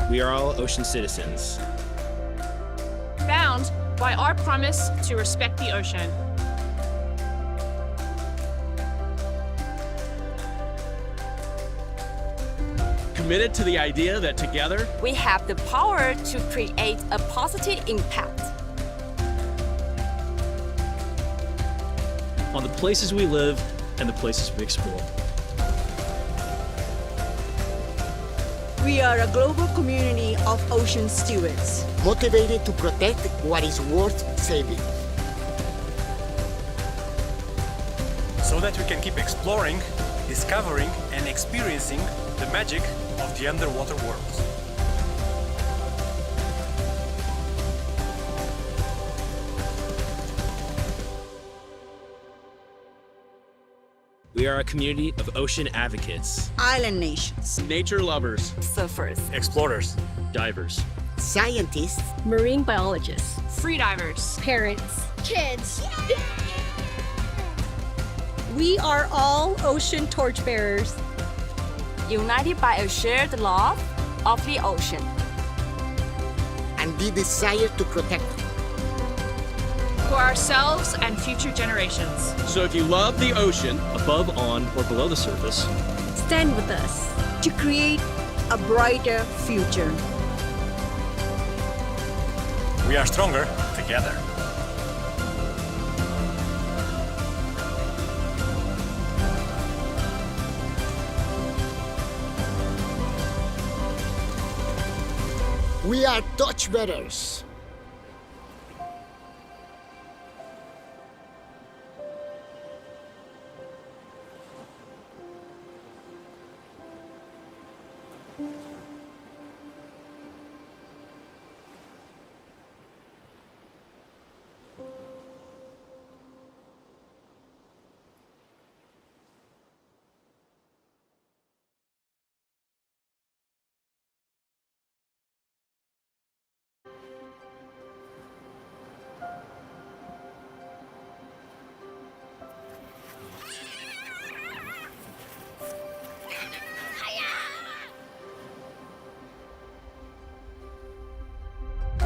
We are all ocean citizens. Bound by our promise to respect the ocean. Committed to the idea that together, we have the power to create a positive impact on the places we live and the places we explore. We are a global community of ocean stewards, motivated to protect what is worth saving, so that we can keep exploring, discovering, and experiencing the magic of the underwater world. We are a community of ocean advocates, island nations, nature lovers, surfers, explorers, divers, scientists, marine biologists, freedivers, parents, kids. We are all ocean torchbearers, united by a shared love of the ocean and the desire to protect it. for ourselves and future generations. So if you love the ocean, above, on, or below the surface, stand with us to create a brighter future. We are stronger together. We are torchbearers.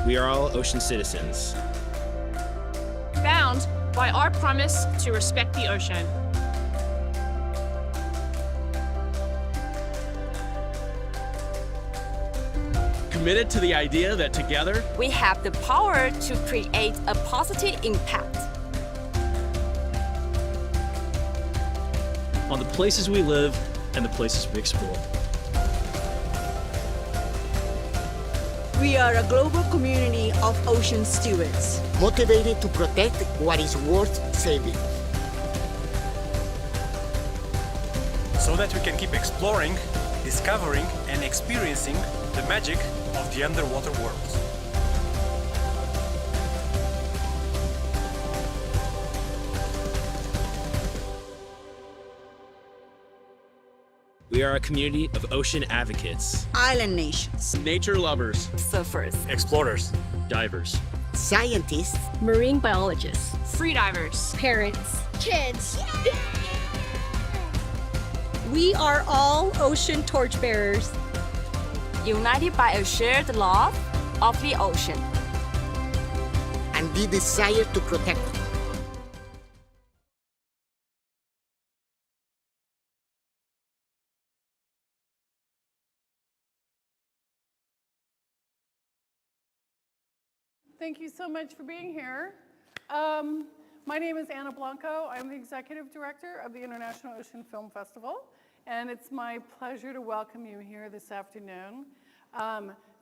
We are all ocean citizens. Bound by our promise to respect the ocean. committed to the idea that together, we have the power to create a positive impact on the places we live and the places we explore. We are a global community of ocean stewards, motivated to protect what is worth saving, so that we can keep exploring, discovering, and experiencing the magic of the underwater world. We are a community of ocean advocates, island nations, nature lovers, surfers, explorers, divers, scientists, marine biologists, freedivers, parents, kids. We are all ocean torchbearers, united by a shared love of the ocean and the desire to protect it. Thank you so much for being here. My name is Anna Blanco. I'm the Executive Director of the International Ocean Film Festival, and it's my pleasure to welcome you here this afternoon.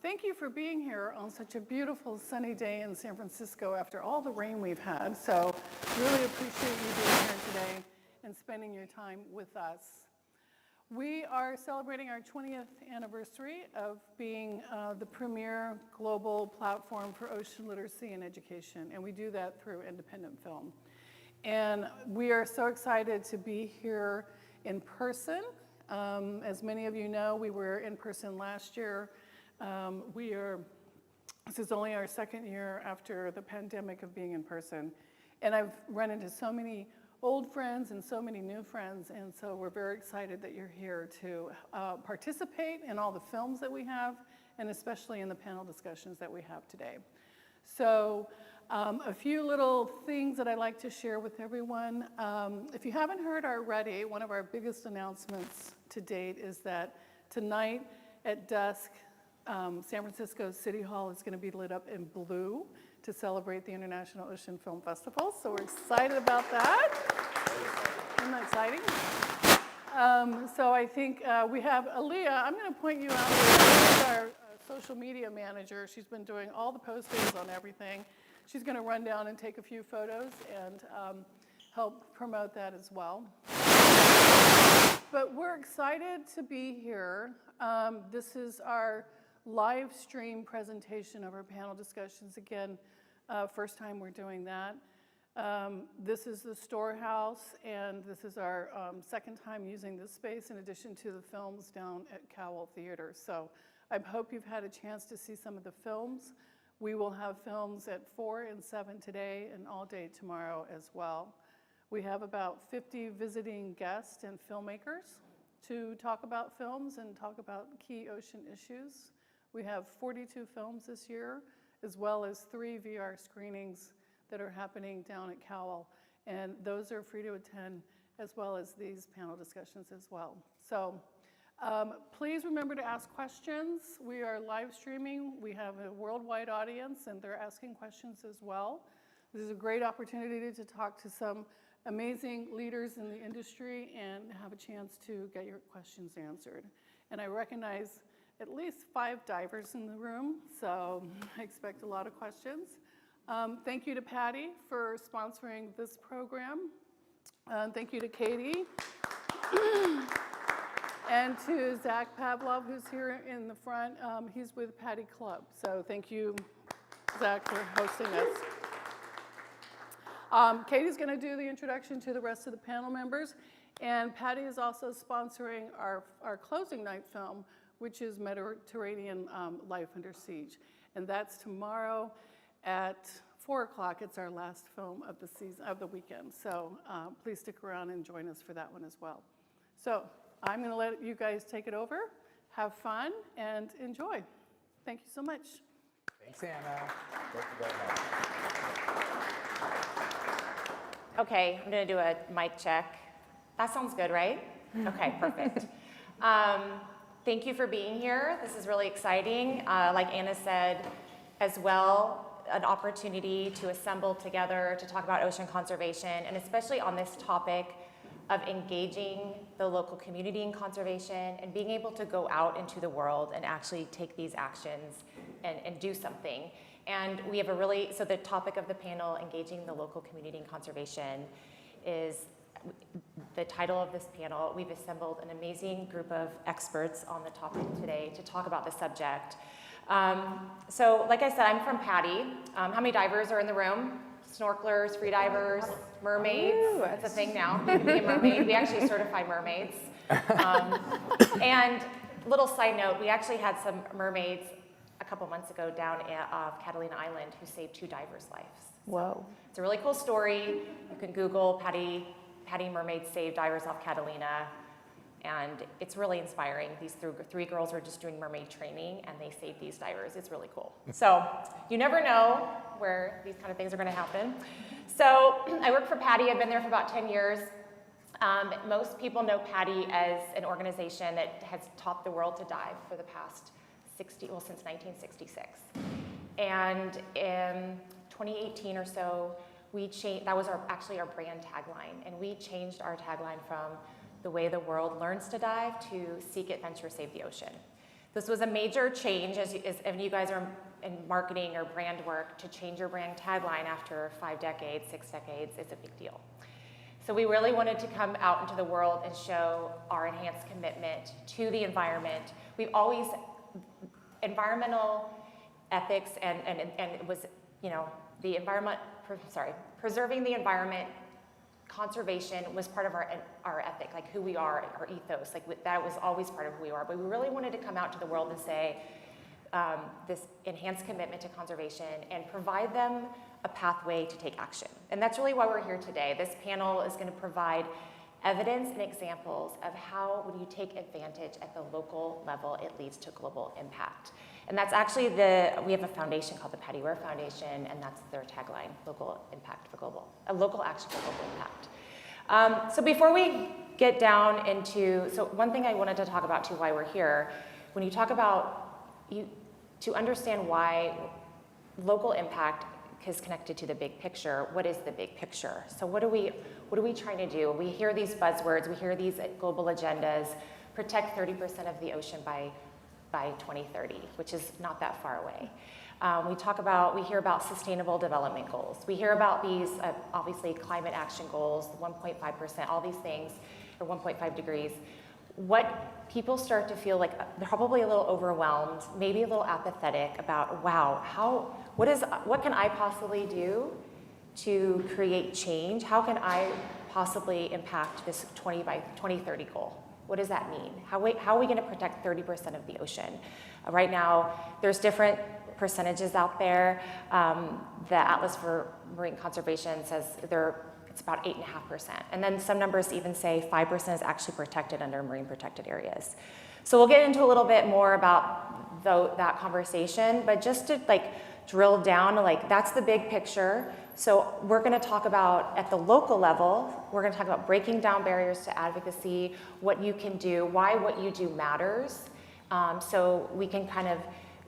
Thank you for being here on such a beautiful sunny day in San Francisco after all the rain we've had. So really appreciate you being here today and spending your time with us. We are celebrating our 20th anniversary of being the premier global platform for ocean literacy and education, and we do that through independent film. And we are so excited to be here in person. As many of you know, we were in person last year. We are This is only our second year after the pandemic of being in person. And I've run into so many old friends and so many new friends, and so we're very excited that you're here to participate in all the films that we have, and especially in the panel discussions that we have today. So a few little things that I'd like to share with everyone. If you haven't heard already, one of our biggest announcements to date is that tonight at dusk, San Francisco City Hall is going to be lit up in blue to celebrate the International Ocean Film Festival. So we're excited about that. Isn't that exciting? So I think we have Aaliyah. I'm going to point you out. Aaliyah is our social media manager. She's been doing all the postings on everything. She's going to run down and take a few photos and help promote that as well. But we're excited to be here. This is our live stream presentation of our panel discussions. Again, first time we're doing that. This is the Storehouse, and this is our second time using this space in addition to the films down at Cowell Theater. So I hope you've had a chance to see some of the films. We will have films at 4 and 7 today and all day tomorrow as well. We have about 50 visiting guests and filmmakers to talk about films and talk about key ocean issues. We have 42 films this year, as well as 3 VR screenings that are happening down at Cowell. And those are free to attend, as well as these panel discussions as well. So please remember to ask questions. We are live streaming. We have a worldwide audience, and they're asking questions as well. This is a great opportunity to talk to some amazing leaders in the industry and have a chance to get your questions answered. And I recognize at least 5 divers in the room, so I expect a lot of questions. Thank you to PADI for sponsoring this program. Thank you to Katie. And to Zach Pavlov, who's here in the front. He's with PADI Club, so thank you, Zach, for hosting us. Katie's going to do the introduction to the rest of the panel members, and PADI is also sponsoring our closing night film, which is Mediterranean Life Under Siege. And that's tomorrow at 4 o'clock. It's our last film of the season, of the weekend. So please stick around and join us for that one as well. So I'm going to let you guys take it over, have fun, and enjoy. Thank you so much. Thanks, Anna. Thank you very much. Okay, I'm going to do a mic check. That sounds good, right? Okay, perfect. Thank you for being here. This is really exciting. Like Anna said as well, an opportunity to assemble together to talk about ocean conservation, and especially on this topic of engaging the local community in conservation and being able to go out into the world and actually take these actions and do something. And we have so the topic of the panel, Engaging the Local Community in Conservation, is the title of this panel. We've assembled an amazing group of experts on the topic today to talk about the subject. So like I said, I'm from PADI. How many divers are in the room? Snorkelers, free divers, mermaids. That's a thing now. You can be a mermaid. We actually certify mermaids. And little side note, we actually had some mermaids a couple months ago down off Catalina Island who saved 2 divers' lives. Whoa. So it's a really cool story. You can Google PADI mermaids saved divers off Catalina, and it's really inspiring. These 3 girls are just doing mermaid training, and they saved these divers. It's really cool. So you never know where these kind of things are going to happen. So I work for PADI. I've been there for about 10 years. Most people know PADI as an organization that has taught the world to dive for the past since 1966. And in 2018 or so, that was actually our brand tagline, and we changed our tagline from the way the world learns to dive to seek adventure, save the ocean. This was a major change as you guys are in marketing or brand work. To change your brand tagline after 5 decades, 6 decades is a big deal. So we really wanted to come out into the world and show our enhanced commitment to the environment. We've always, environmental ethics and it was, the environment, preserving the environment, conservation was part of our ethic, like who we are, our ethos, that was always part of who we are. But we really wanted to come out to the world and say, this enhanced commitment to conservation and provide them a pathway to take action. And that's really why we're here today. This panel is going to provide evidence and examples of how, when you take advantage at the local level, it leads to global impact. And that's actually we have a foundation called the PADI Foundation, and that's their tagline, local action for global impact. So before we get down into, so one thing I wanted to talk about too, why we're here, when you talk about, to understand why local impact is connected to the big picture, what is the big picture? So what are we trying to do? We hear these buzzwords, we hear these global agendas, protect 30% of the ocean by 2030, which is not that far away. We hear about sustainable development goals. We hear about these, obviously, climate action goals, 1.5%, all these things, or 1.5 degrees. What people start to feel like they're probably a little overwhelmed, maybe a little apathetic about, wow, what can I possibly do to create change? How can I possibly impact this 20 by 2030 goal? What does that mean? How are we going to protect 30% of the ocean? Right now, there's different percentages out there. The Atlas for Marine Conservation says it's about 8.5%. And then some numbers even say 5% is actually protected under marine protected areas. So we'll get into a little bit more about that conversation, but just to drill down to that's the big picture. So we're going to talk about, at the local level, we're going to talk about breaking down barriers to advocacy, what you can do, why what you do matters, so we can kind of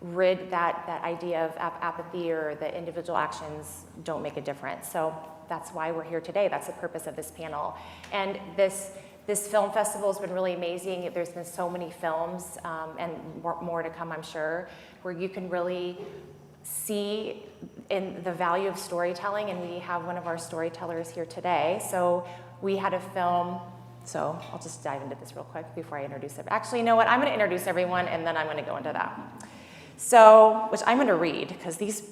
rid that idea of apathy or that individual actions don't make a difference. So that's why we're here today. That's the purpose of this panel. And this film festival has been really amazing. There's been so many films, and more to come, I'm sure, where you can really see in the value of storytelling, and we have one of our storytellers here today. So we had a film, so I'll just dive into this real quick before I introduce it. Actually, you know what? I'm going to introduce everyone, and then I'm going to go into that. So, which I'm going to read, because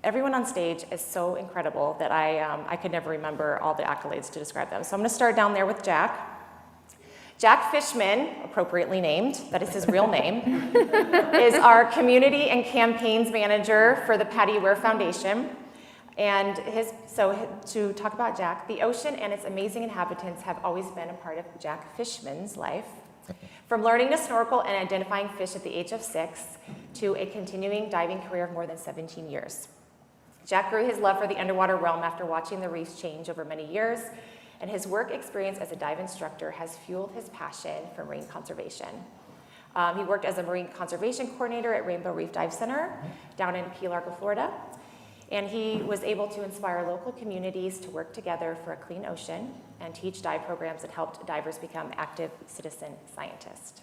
everyone on stage is so incredible that I could never remember all the accolades to describe them. So I'm going to start down there with Jack. Jack Fishman, appropriately named, that is his real name, is our community and campaigns manager for the PADI Foundation. And to talk about Jack, the ocean and its amazing inhabitants have always been a part of Jack Fishman's life. From learning to snorkel and identifying fish at the age of 6 to a continuing diving career of more than 17 years. Jack grew his love for the underwater realm after watching the reefs change over many years, and his work experience as a dive instructor has fueled his passion for marine conservation. He worked as a marine conservation coordinator at Rainbow Reef Dive Center down in Key Largo, Florida, and he was able to inspire local communities to work together for a clean ocean and teach dive programs that helped divers become active citizen scientists.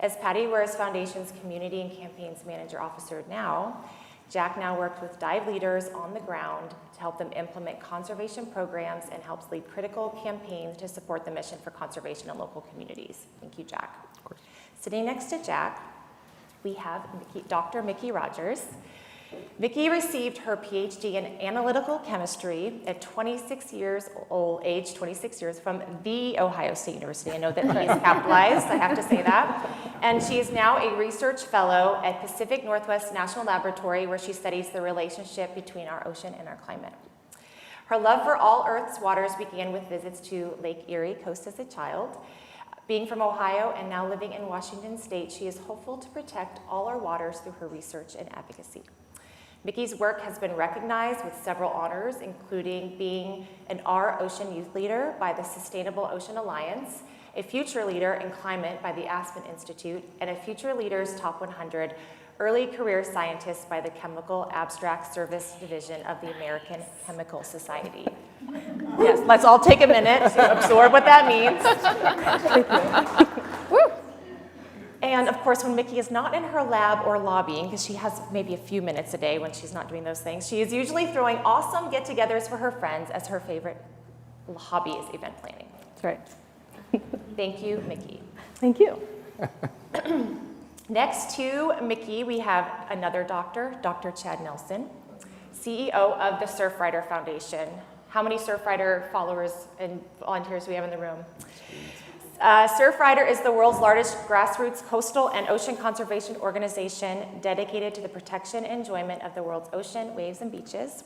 As PADI Foundation's Community and Campaigns Manager Officer now, Jack now works with dive leaders on the ground to help them implement conservation programs and helps lead critical campaigns to support the mission for conservation in local communities. Thank you, Jack. Of course. Sitting next to Jack, we have Dr. Mickey Rogers. Mickey received her PhD in analytical chemistry at 26 years old, age 26 years, from The Ohio State University. I know that he is capitalized, I have to say that. And she is now a research fellow at Pacific Northwest National Laboratory, where she studies the relationship between our ocean and our climate. Her love for all Earth's waters began with visits to Lake Erie coast as a child. Being from Ohio and now living in Washington State, she is hopeful to protect all our waters through her research and advocacy. Mickey's work has been recognized with several honors, including being an Our Ocean Youth Leader by the Sustainable Ocean Alliance, a Future Leader in Climate by the Aspen Institute, and a Future Leaders Top 100 Early Career Scientist by the Chemical Abstract Service Division of the American Chemical Society. Yes, let's all take a minute to absorb what that means. Woo. And of course, when Mickey is not in her lab or lobbying, because she has maybe a few minutes a day when she's not doing those things, she is usually throwing awesome get-togethers for her friends, as her favorite hobby is event planning. That's right. Thank you, Mickey. Thank you. Next to Mickey, we have another doctor, Dr. Chad Nelson, CEO of the Surfrider Foundation. How many Surfrider followers and volunteers do we have in the room? Surfrider is the world's largest grassroots coastal and ocean conservation organization dedicated to the protection and enjoyment of the world's ocean, waves, and beaches.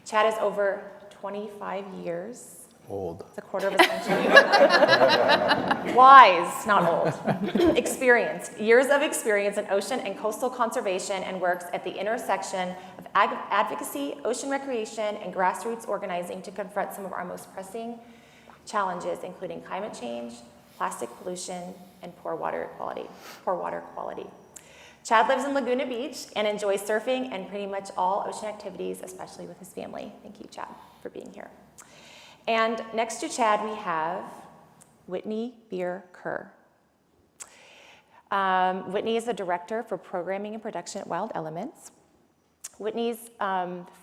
Chad is over 25 years. Old. It's a quarter of a century. Wise, not old. Experienced. Years of experience in ocean and coastal conservation, and works at the intersection of advocacy, ocean recreation, and grassroots organizing to confront some of our most pressing challenges, including climate change, plastic pollution, and poor water quality. Chad lives in Laguna Beach and enjoys surfing and pretty much all ocean activities, especially with his family. Thank you, Chad, for being here. And next to Chad, we have Whitney Beer-Kerr. Whitney is the director for programming and production at Wild Elements. Whitney's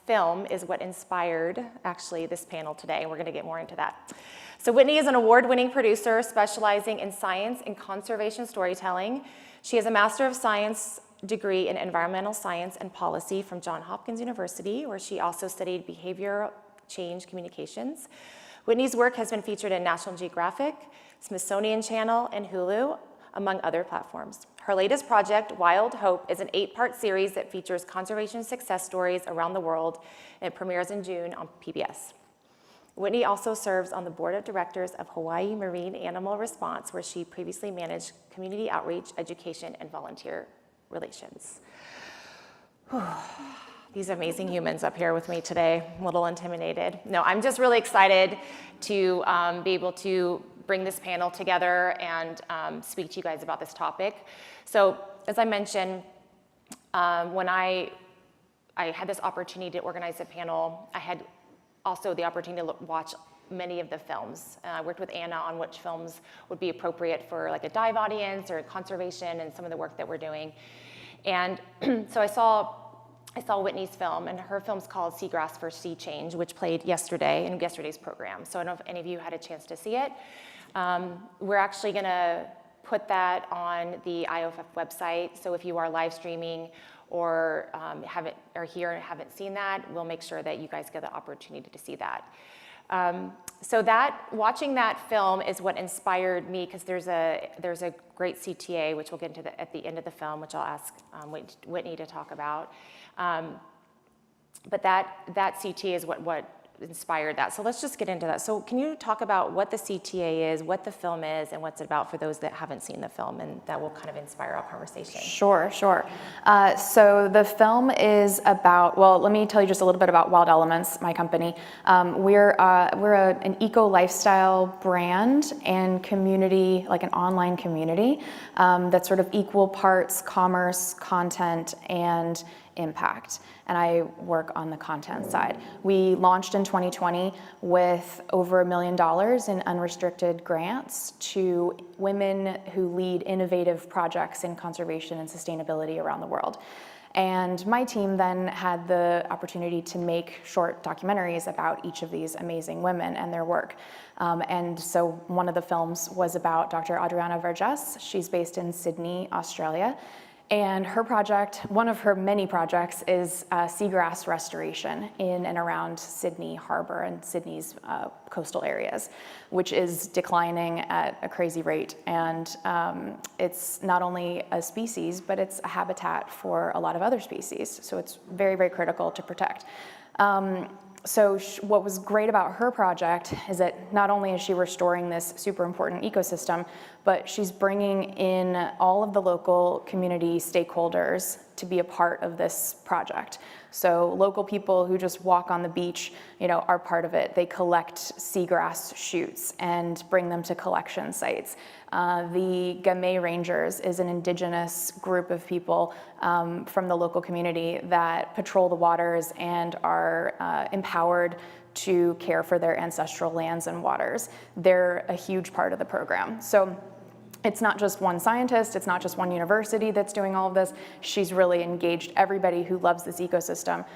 film is what inspired, actually, this panel today. We're going to get more into that. So Whitney is an award-winning producer specializing in science and conservation storytelling. She has a Master of Science degree in Environmental Science and Policy from Johns Hopkins University, where she also studied behavioral change communications. Whitney's work has been featured in National Geographic, Smithsonian Channel, and Hulu, among other platforms. Her latest project, Wild Hope, is an 8-part series that features conservation success stories around the world, and it premieres in June on PBS. Whitney also serves on the board of directors of Hawaii Marine Animal Response, where she previously managed community outreach, education, and volunteer relations. These amazing humans up here with me today. I'm a little intimidated. No, I'm just really excited to be able to bring this panel together and speak to you guys about this topic. So, as I mentioned, when I had this opportunity to organize the panel, I had also the opportunity to watch many of the films. I worked with Anna on which films would be appropriate for like a dive audience or conservation and some of the work that we're doing. And so I saw Whitney's film, and her film's called Seagrass for Sea Change, which played yesterday in yesterday's program. So I don't know if any of you had a chance to see it. We're actually gonna put that on the IOFF website. So if you are live streaming or are here and haven't seen that, we'll make sure that you guys get the opportunity to see that. So watching that film is what inspired me, because there's a great CTA, which we'll get into at the end of the film, which I'll ask Whitney to talk about. But that CTA is what inspired that. So let's just get into that. So can you talk about what the CTA is, what the film is, and what's it about for those that haven't seen the film, and that will kind of inspire our conversation? Sure. So the film is about, well, let me tell you just a little bit about Wild Elements, my company. We're an eco-lifestyle brand and community, like an online community, that's sort of equal parts commerce, content, and impact. And I work on the content side. We launched in 2020 with over $1 million in unrestricted grants to women who lead innovative projects in conservation and sustainability around the world. And my team then had the opportunity to make short documentaries about each of these amazing women and their work. And so one of the films was about Dr. Adriana Vergés. She's based in Sydney, Australia. And her project, one of her many projects, is seagrass restoration in and around Sydney Harbor and Sydney's coastal areas, which is declining at a crazy rate. And it's not only a species, but it's a habitat for a lot of other species. So it's very, very critical to protect. So what was great about her project is that not only is she restoring this super important ecosystem, but she's bringing in all of the local community stakeholders to be a part of this project. So local people who just walk on the beach, are part of it. They collect seagrass shoots and bring them to collection sites. The Gamay Rangers is an indigenous group of people from the local community that patrol the waters and are empowered to care for their ancestral lands and waters. They're a huge part of the program. So it's not just one scientist, it's not just one university that's doing all of this. She's really engaged everybody who loves this ecosystem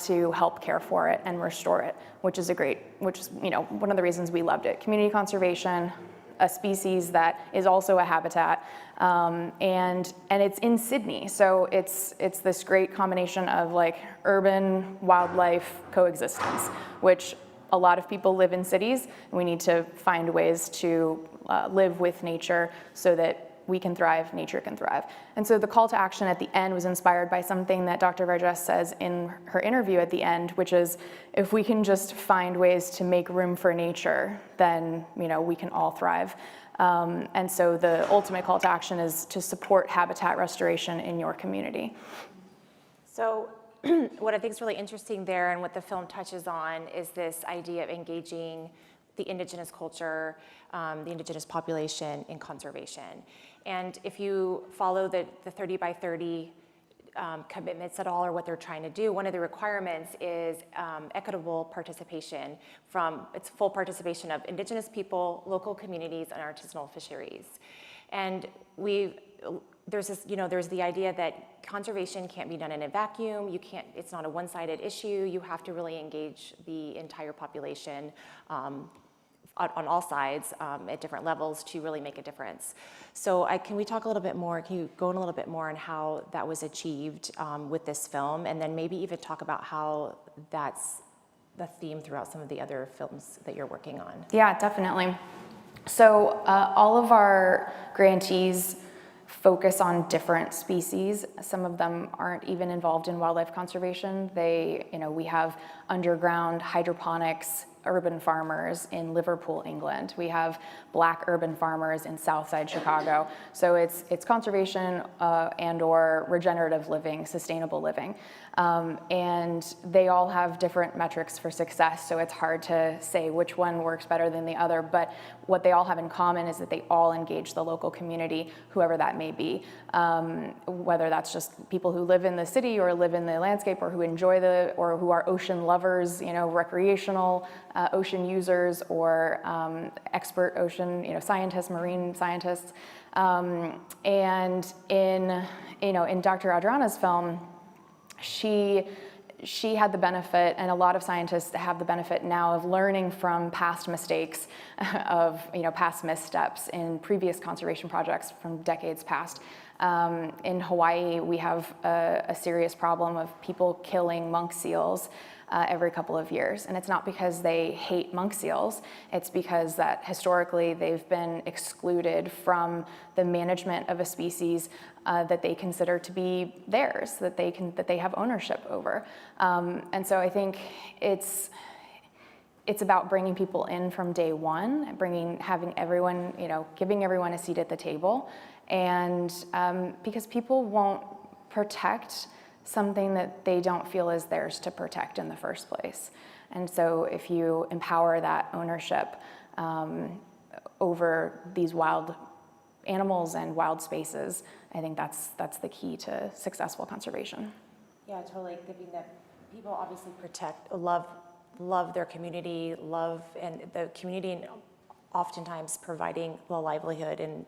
to help care for it and restore it, which is one of the reasons we loved it. Community conservation, a species that is also a habitat, and it's in Sydney. So it's this great combination of like urban wildlife coexistence, which a lot of people live in cities. We need to find ways to live with nature so that we can thrive, nature can thrive. And so the call to action at the end was inspired by something that Dr. Vergès says in her interview at the end, which is, if we can just find ways to make room for nature, then we can all thrive. And so the ultimate call to action is to support habitat restoration in your community. So what I think is really interesting there, and what the film touches on, is this idea of engaging the indigenous culture, the indigenous population in conservation. And if you follow the 30 by 30 commitments at all, or what they're trying to do, one of the requirements is equitable participation it's full participation of indigenous people, local communities, and artisanal fisheries. And there's the idea that conservation can't be done in a vacuum. It's not a one-sided issue. You have to really engage the entire population on all sides at different levels to really make a difference. So can we talk a little bit more, can you go in a little bit more on how that was achieved with this film, and then maybe even talk about how that's the theme throughout some of the other films that you're working on? Yeah, definitely. So all of our grantees focus on different species. Some of them aren't even involved in wildlife conservation. We have underground hydroponics urban farmers in Liverpool, England. We have black urban farmers in Southside Chicago. So it's conservation and or regenerative living, sustainable living. And they all have different metrics for success, so it's hard to say which one works better than the other, but what they all have in common is that they all engage the local community, whoever that may be, whether that's just people who live in the city or live in the landscape or who enjoy or who are ocean lovers, recreational ocean users, or expert ocean, scientists, marine scientists. And in Dr. Adrana's film, she had the benefit, and a lot of scientists have the benefit now, of learning from past mistakes, of past missteps in previous conservation projects from decades past. In Hawaii, we have a serious problem of people killing monk seals every couple of years. And it's not because they hate monk seals, it's because that historically they've been excluded from the management of a species that they consider to be theirs, that they have ownership over. And so I think it's about bringing people in from day one, having everyone, giving everyone a seat at the table. And because people won't protect something that they don't feel is theirs to protect in the first place. And so if you empower that ownership over these wild animals and wild spaces, I think that's the key to successful conservation. Yeah, totally. Giving that people obviously love their community, and the community, and oftentimes providing the livelihood and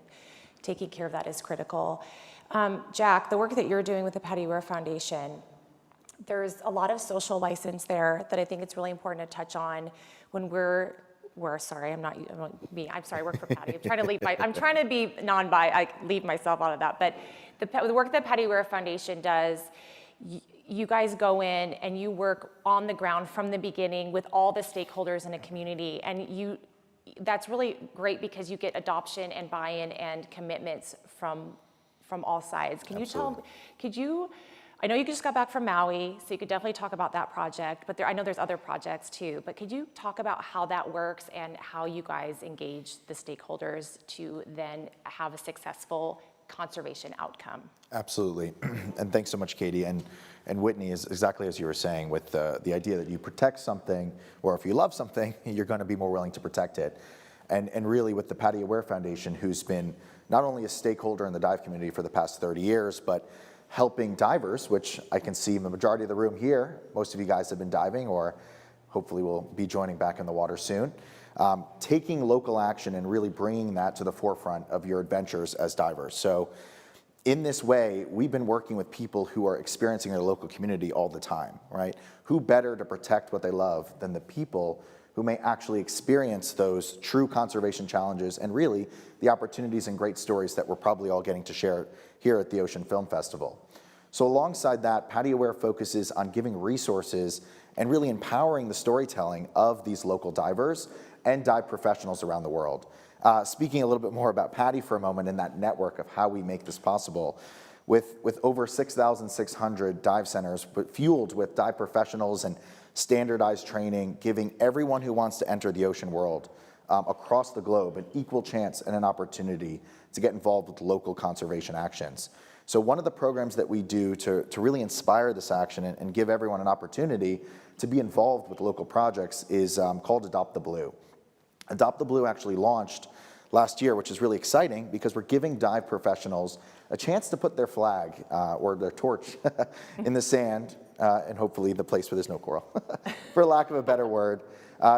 taking care of that is critical. Jack, the work that you're doing with the PADI Foundation, there's a lot of social license there that I think it's really important to touch on when I work for PADI. I'm trying to be non-bi, I leave myself out of that. But the work that PADI Foundation does, you guys go in and you work on the ground from the beginning with all the stakeholders in a community, and that's really great because you get adoption and buy-in and commitments from all sides. I know you just got back from Maui, so you could definitely talk about that project, but I know there's other projects too, but could you talk about how that works and how you guys engage the stakeholders to then have a successful conservation outcome? Absolutely, and thanks so much, Katie. And Whitney, is exactly as you were saying, with the idea that you protect something, or if you love something, you're going to be more willing to protect it. And really with the PADI Aware Foundation, who's been not only a stakeholder in the dive community for the past 30 years, but helping divers, which I can see the majority of the room here, most of you guys have been diving, or hopefully will be joining back in the water soon, taking local action and really bringing that to the forefront of your adventures as divers. So in this way, we've been working with people who are experiencing their local community all the time, right? Who better to protect what they love than the people who may actually experience those true conservation challenges and really the opportunities and great stories that we're probably all getting to share here at the Ocean Film Festival. So alongside that, PADI Aware focuses on giving resources and really empowering the storytelling of these local divers and dive professionals around the world. Speaking a little bit more about PADI for a moment and that network of how we make this possible, with over 6,600 dive centers, but fueled with dive professionals and standardized training, giving everyone who wants to enter the ocean world across the globe an equal chance and an opportunity to get involved with local conservation actions. So one of the programs that we do to really inspire this action and give everyone an opportunity to be involved with local projects is called Adopt the Blue. Adopt the Blue actually launched last year, which is really exciting because we're giving dive professionals a chance to put their flag or their torch in the sand, and hopefully the place where there's no coral, for lack of a better word,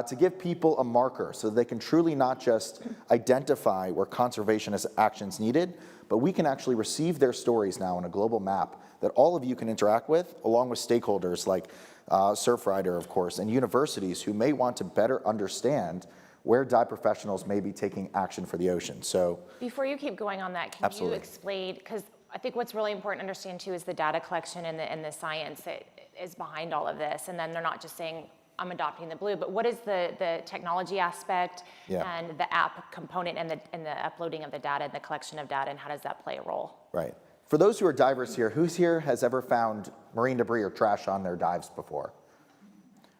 to give people a marker so that they can truly not just identify where conservation action's needed, but we can actually receive their stories now on a global map that all of you can interact with, along with stakeholders like Surfrider, of course, and universities who may want to better understand where dive professionals may be taking action for the ocean. So before you keep going on that, can you explain, because I think what's really important to understand too is the data collection and the science that is behind all of this. And then they're not just saying, I'm adopting the blue, but what is the technology aspect and the app component and the uploading of the data and the collection of data, and how does that play a role? Right. For those who are divers here, who's here has ever found marine debris or trash on their dives before?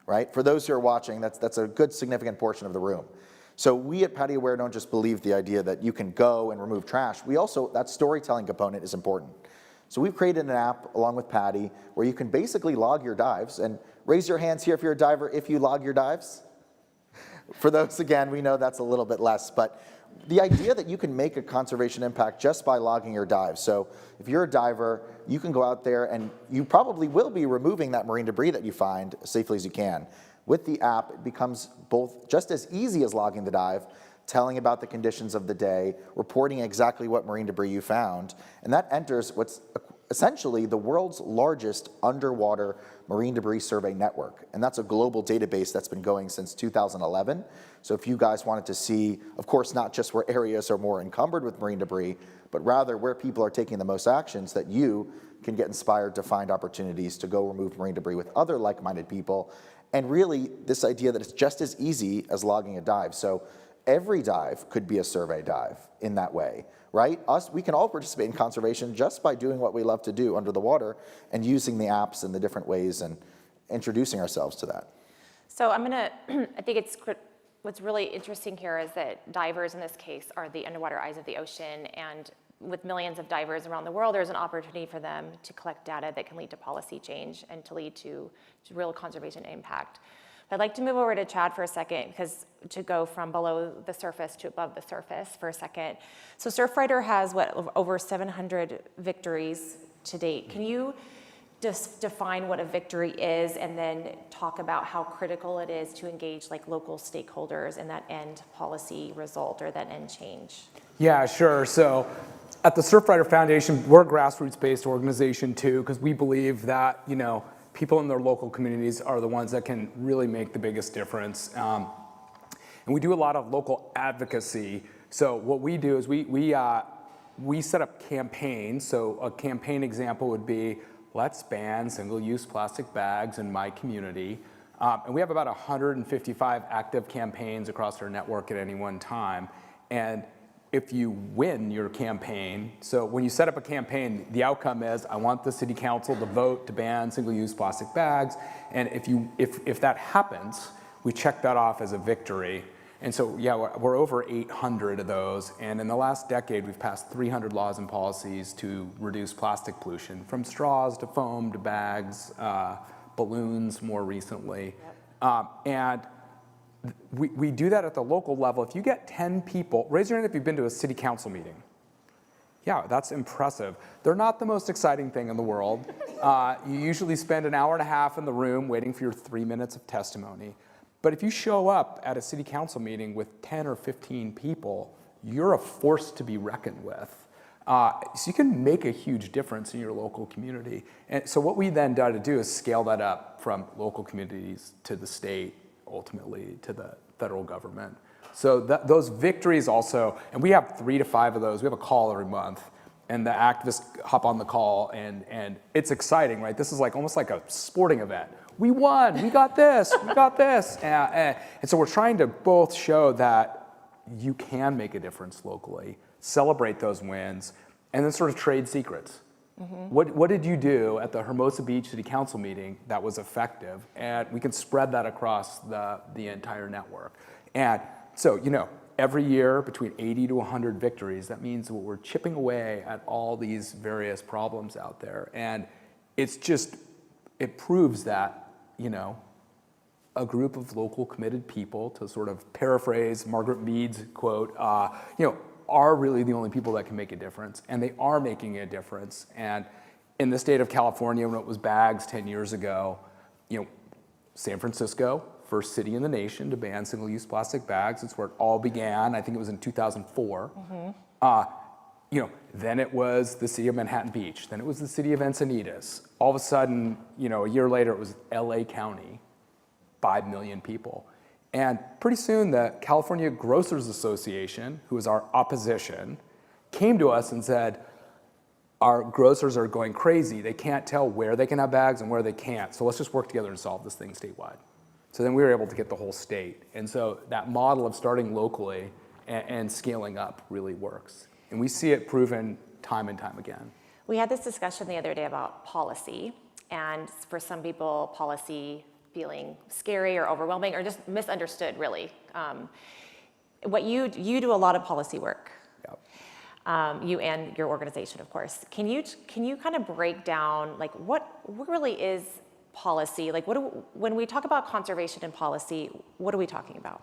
Right? For those who are watching, that's a good significant portion of the room. So we at PADI Aware don't just believe the idea that you can go and remove trash. We also, that storytelling component is important. So we've created an app along with PADI where you can basically log your dives, and raise your hands here if you're a diver if you log your dives. For those, again, we know that's a little bit less, but the idea that you can make a conservation impact just by logging your dives. So if you're a diver, you can go out there and you probably will be removing that marine debris that you find as safely as you can. With the app, it becomes both just as easy as logging the dive, telling about the conditions of the day, reporting exactly what marine debris you found, and that enters what's essentially the world's largest underwater marine debris survey network. And that's a global database that's been going since 2011. So if you guys wanted to see, of course, not just where areas are more encumbered with marine debris, but rather where people are taking the most actions, that you can get inspired to find opportunities to go remove marine debris with other like-minded people. And really, this idea that it's just as easy as logging a dive. So every dive could be a survey dive in that way, right? We can all participate in conservation just by doing what we love to do under the water and using the apps in the different ways and introducing ourselves to that. So I'm gonna, I think what's really interesting here is that divers in this case are the underwater eyes of the ocean, and with millions of divers around the world, there's an opportunity for them to collect data that can lead to policy change and to lead to real conservation impact. But I'd like to move over to Chad for a second, because to go from below the surface to above the surface for a second. So Surfrider has, over 700 victories to date. Can you just define what a victory is, and then talk about how critical it is to engage like local stakeholders in that end policy result or that end change? Yeah, sure. So at the Surfrider Foundation, we're a grassroots-based organization too, because we believe that, you know, people in their local communities are the ones that can really make the biggest difference. And we do a lot of local advocacy. So what we do is we set up campaigns. So a campaign example would be, let's ban single-use plastic bags in my community. And we have about 155 active campaigns across our network at any one time. And if you win your campaign, so when you set up a campaign, the outcome is, I want the city council to vote to ban single-use plastic bags. And if that happens, we check that off as a victory. And so, yeah, we're over 800 of those. And in the last decade, we've passed 300 laws and policies to reduce plastic pollution, from straws to foam to bags, balloons more recently. And we do that at the local level. If you get 10 people, raise your hand if you've been to a city council meeting. Yeah, that's impressive. They're not the most exciting thing in the world. You usually spend an hour and a half in the room waiting for your 3 minutes of testimony. But if you show up at a city council meeting with 10 or 15 people, you're a force to be reckoned with. So you can make a huge difference in your local community. And so what we then try to do is scale that up from local communities to the state, ultimately to the federal government. So those victories also, and we have 3 to 5 of those. We have a call every month, and the activists hop on the call, and it's exciting, right? This is like almost like a sporting event. We won, we got this, we got this. And so we're trying to both show that you can make a difference locally, celebrate those wins, and then sort of trade secrets. What did you do at the Hermosa Beach City Council meeting that was effective? And we can spread that across the entire network. And so, every year between 80 to 100 victories, that means we're chipping away at all these various problems out there. And it proves that, a group of local committed people, to sort of paraphrase Margaret Mead's quote, are really the only people that can make a difference, and they are making a difference. And in the state of California, when it was bags 10 years ago, San Francisco, first city in the nation to ban single-use plastic bags. It's where it all began. I think it was in 2004. Then it was the city of Manhattan Beach. Then it was the city of Encinitas. All of a sudden, a year later, it was LA County, 5 million people. And pretty soon, the California Grocers Association, who is our opposition, came to us and said, our grocers are going crazy. They can't tell where they can have bags and where they can't. So let's just work together and solve this thing statewide. So then we were able to get the whole state. And so that model of starting locally and scaling up really works. And we see it proven time and time again. We had this discussion the other day about policy. And for some people, policy feeling scary or overwhelming or just misunderstood, really. What you do a lot of policy work. Yep. You and your organization, of course. Can you kind of break down like what really is policy? Like when we talk about conservation and policy, what are we talking about?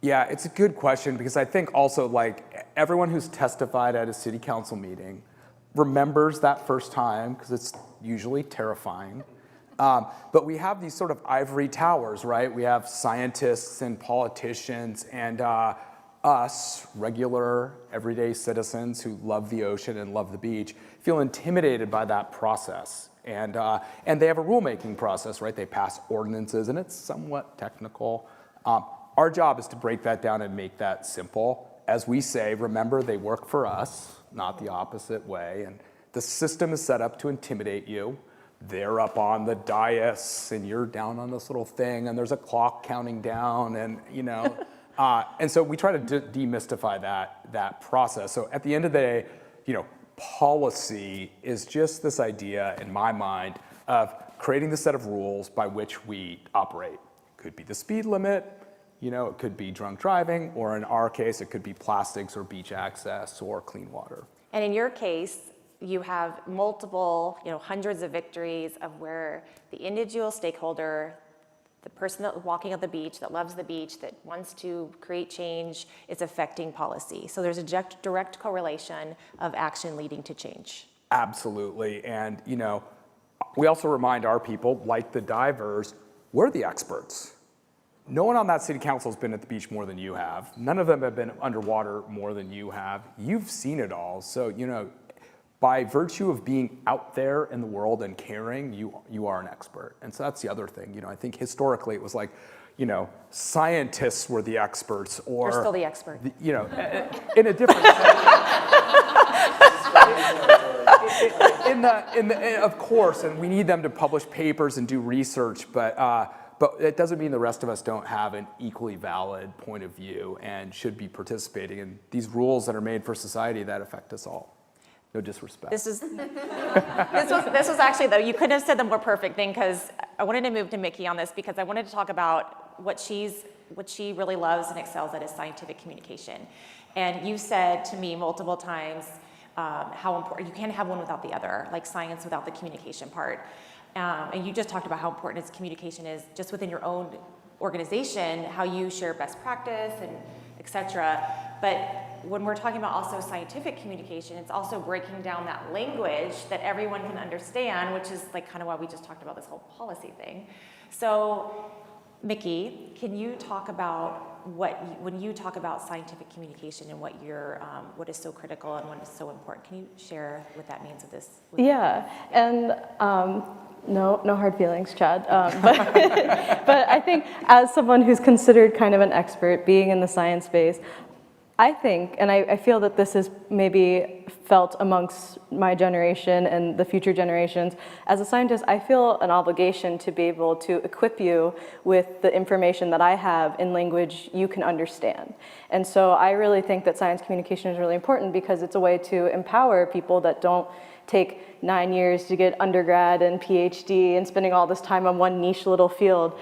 Yeah, it's a good question because I think also like everyone who's testified at a city council meeting remembers that first time because it's usually terrifying. But we have these sort of ivory towers, right? We have scientists and politicians and us, regular, everyday citizens who love the ocean and love the beach, feel intimidated by that process. And they have a rulemaking process, right? They pass ordinances and it's somewhat technical. Our job is to break that down and make that simple. As we say, remember, they work for us, not the opposite way. And the system is set up to intimidate you. They're up on the dais and you're down on this little thing and there's a clock counting down and, and so we try to demystify that process. So at the end of the day, policy is just this idea in my mind of creating the set of rules by which we operate. It could be the speed limit, it could be drunk driving, or in our case, it could be plastics or beach access or clean water. And in your case, you have multiple, hundreds of victories of where the individual stakeholder, the person that's walking on the beach, that loves the beach, that wants to create change, is affecting policy. So there's a direct correlation of action leading to change. Absolutely. And, we also remind our people, like the divers, we're the experts. No one on that city council has been at the beach more than you have. None of them have been underwater more than you have. You've seen it all. So, by virtue of being out there in the world and caring, you are an expert. And so that's the other thing. I think historically it was like, scientists were the experts, or you're still the expert. In a different sense. Of course, and we need them to publish papers and do research, but it doesn't mean the rest of us don't have an equally valid point of view and should be participating in these rules that are made for society that affect us all. No disrespect. This was actually, though, you couldn't have said the more perfect thing, because I wanted to move to Mickey on this because I wanted to talk about what she really loves and excels at is scientific communication. And you said to me multiple times how important, you can't have one without the other, like science without the communication part. And you just talked about how important communication is just within your own organization, how you share best practice and et cetera. But when we're talking about also scientific communication, it's also breaking down that language that everyone can understand, which is like kind of why we just talked about this whole policy thing. So, Mickey, can you talk about when you talk about scientific communication and what is so critical and what is so important? Can you share what that means with this? Yeah, and no hard feelings, Chad. But I think as someone who's considered kind of an expert, being in the science space, I think, and I feel that this is maybe felt amongst my generation and the future generations, as a scientist, I feel an obligation to be able to equip you with the information that I have in language you can understand. And so I really think that science communication is really important because it's a way to empower people that don't take 9 years to get undergrad and PhD and spending all this time on one niche little field.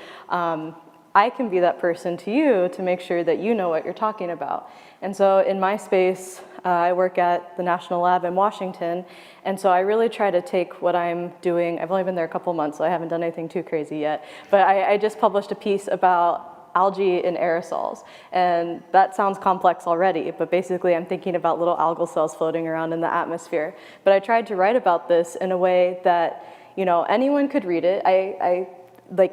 I can be that person to you to make sure that you know what you're talking about. And so in my space, I work at the National Lab in Washington, and so I really try to take what I'm doing. I've only been there a couple months, so I haven't done anything too crazy yet, but I just published a piece about algae in aerosols, and that sounds complex already, but basically I'm thinking about little algal cells floating around in the atmosphere. But I tried to write about this in a way that, you know, anyone could read it. I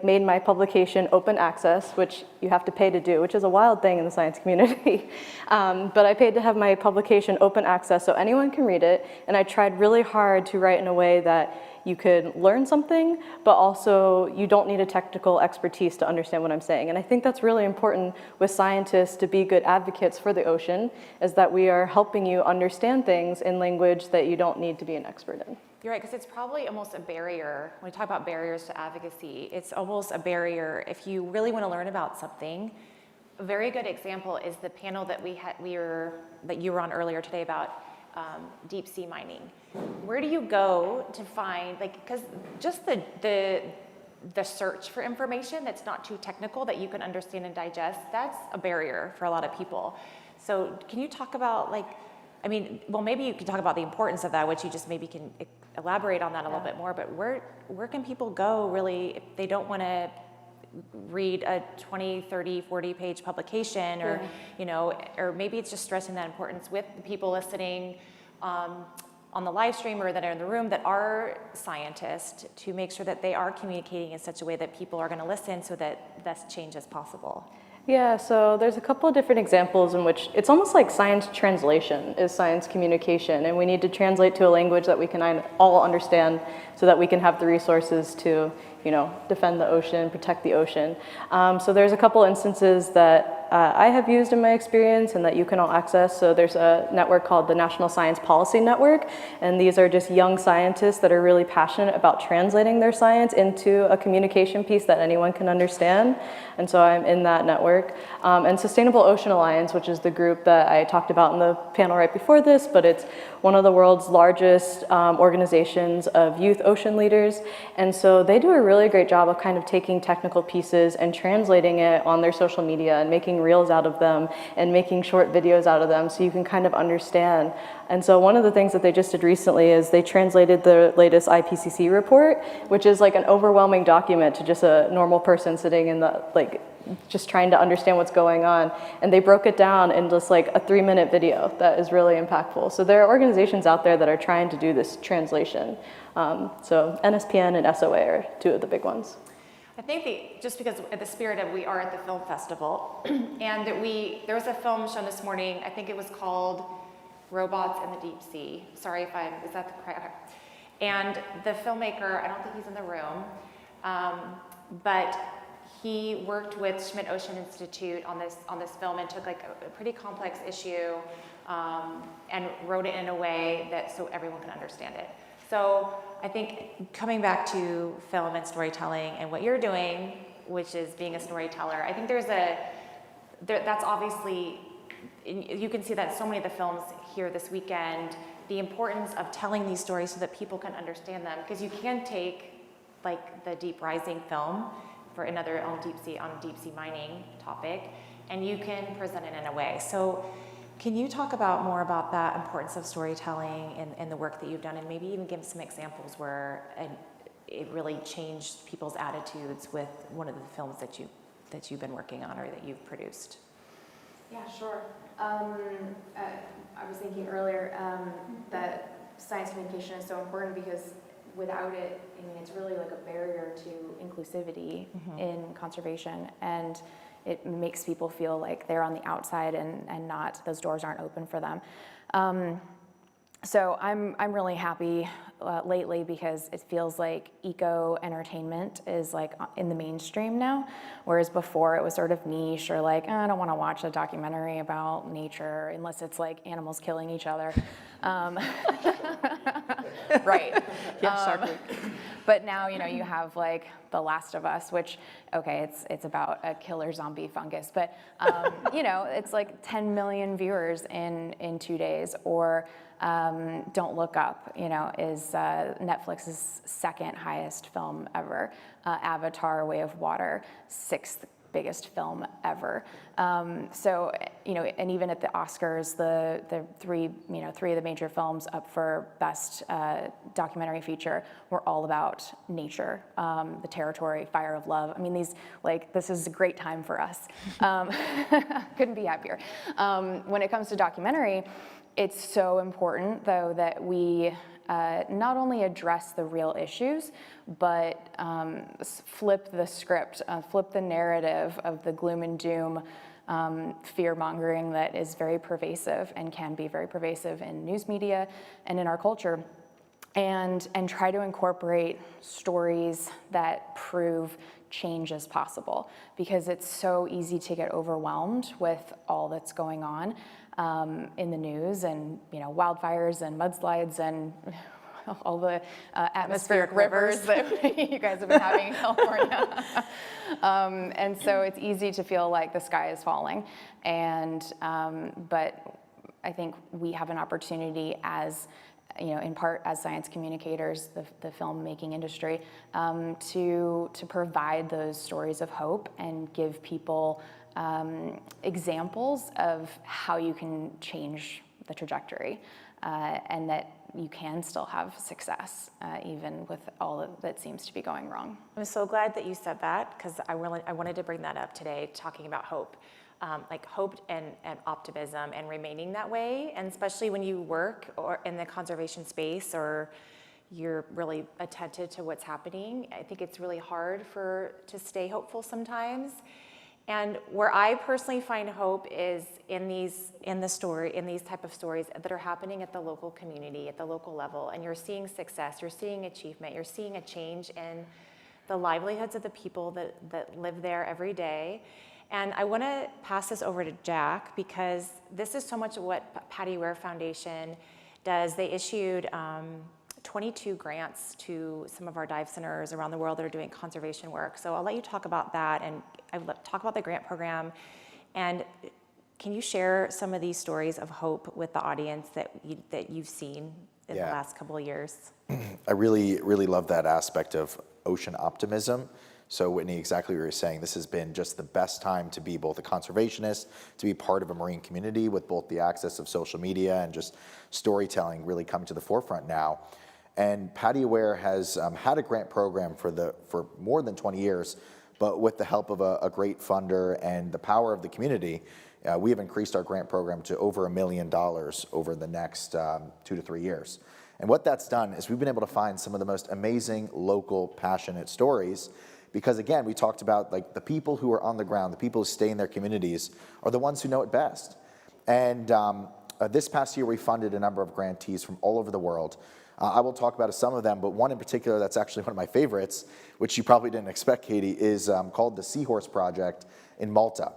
made my publication open access, which you have to pay to do, which is a wild thing in the science community. But I paid to have my publication open access so anyone can read it, and I tried really hard to write in a way that you could learn something, but also you don't need a technical expertise to understand what I'm saying. And I think that's really important with scientists to be good advocates for the ocean, is that we are helping you understand things in language that you don't need to be an expert in. You're right, because it's probably almost a barrier. When we talk about barriers to advocacy, it's almost a barrier if you really want to learn about something. A very good example is the panel that that you were on earlier today about deep sea mining. Where do you go to find, because just the search for information that's not too technical that you can understand and digest, that's a barrier for a lot of people. So can you talk about maybe you can talk about the importance of that, which you just maybe can elaborate on that a little bit more, but where can people go really if they don't want to read a 20, 30, 40 page publication, or, you know, or maybe it's just stressing that importance with the people listening on the live stream or that are in the room that are scientists, to make sure that they are communicating in such a way that people are going to listen so that this change is possible. Yeah, so there's a couple of different examples in which it's almost like science translation is science communication, and we need to translate to a language that we can all understand so that we can have the resources to, you know, defend the ocean, protect the ocean. So there's a couple instances that I have used in my experience and that you can all access. So there's a network called the National Science Policy Network, and these are just young scientists that are really passionate about translating their science into a communication piece that anyone can understand. And so I'm in that network. And Sustainable Ocean Alliance, which is the group that I talked about in the panel right before this, but it's one of the world's largest organizations of youth ocean leaders. And so they do a really great job of kind of taking technical pieces and translating it on their social media and making reels out of them and making short videos out of them so you can kind of understand. And so one of the things that they just did recently is they translated the latest IPCC report, which is like an overwhelming document to just a normal person sitting in the, just trying to understand what's going on. And they broke it down in just like a 3-minute video that is really impactful. So there are organizations out there that are trying to do this translation. So NSPN and SOA are two of the big ones. I think just because of the spirit of we are at the film festival, and that there was a film shown this morning, I think it was called Robots in the Deep Sea. Sorry if is that the correct? And the filmmaker, I don't think he's in the room, but he worked with Schmidt Ocean Institute on this film and took like a pretty complex issue and wrote it in a way that so everyone can understand it. So I think coming back to film and storytelling and what you're doing, which is being a storyteller, I think that's obviously, you can see that in so many of the films here this weekend, the importance of telling these stories so that people can understand them. Because you can take like the Deep Rising film for another on deep sea mining topic, and you can present it in a way. So can you talk more about that importance of storytelling and the work that you've done, and maybe even give some examples where it really changed people's attitudes with one of the films that you've been working on or that you've produced? Yeah, sure. I was thinking earlier that science communication is so important because without it, I mean, it's really like a barrier to inclusivity in conservation, and it makes people feel like they're on the outside and not, those doors aren't open for them. So I'm really happy lately because it feels like eco-entertainment is like in the mainstream now, whereas before it was sort of niche or like, I don't want to watch a documentary about nature unless it's like animals killing each other. Right. Yeah, Shark Week. But now, you know, you have like The Last of Us, which, okay, it's about a killer zombie fungus, but, you know, it's like 10 million viewers in 2 days. Or Don't Look Up, you know, is Netflix's second highest film ever. Avatar, Way of Water, 6th biggest film ever. So, you know, and even at the Oscars, the three of the major films up for best documentary feature were all about nature, The Territory, Fire of Love. I mean, this is a great time for us. Couldn't be happier. When it comes to documentary, it's so important, though, that we not only address the real issues, but flip the script, flip the narrative of the gloom and doom, fear-mongering that is very pervasive and can be very pervasive in news media and in our culture, and try to incorporate stories that prove change is possible, because it's so easy to get overwhelmed with all that's going on in the news, and, you know, wildfires and mudslides and all the atmospheric rivers that you guys have been having in California. And so it's easy to feel like the sky is falling. And but I think we have an opportunity as, you know, in part as science communicators, the filmmaking industry, to provide those stories of hope and give people examples of how you can change the trajectory, and that you can still have success, even with all that seems to be going wrong. I'm so glad that you said that, because I wanted to bring that up today, talking about hope. Like hope and optimism and remaining that way, and especially when you work or in the conservation space or you're really attentive to what's happening, I think it's really hard to stay hopeful sometimes. And where I personally find hope is in these type of stories that are happening at the local community, at the local level, and you're seeing success, you're seeing achievement, you're seeing a change in the livelihoods of the people that live there every day. And I want to pass this over to Jack, because this is so much what PADI Ware Foundation does. They issued 22 grants to some of our dive centers around the world that are doing conservation work. So I'll let you talk about that, and talk about the grant program. And can you share some of these stories of hope with the audience that you've seen in the last couple of years? I really, really love that aspect of ocean optimism. So Whitney, exactly what you were saying, this has been just the best time to be both a conservationist, to be part of a marine community with both the access of social media and just storytelling really coming to the forefront now. And PADI Ware has had a grant program for more than 20 years, but with the help of a great funder and the power of the community, we have increased our grant program to over $1 million over the next 2 to 3 years. And what that's done is we've been able to find some of the most amazing local passionate stories, because again, we talked about like the people who are on the ground, the people who stay in their communities are the ones who know it best. And this past year we funded a number of grantees from all over the world. I will talk about some of them, but one in particular that's actually one of my favorites, which you probably didn't expect, Katie, is called the Seahorse Project in Malta.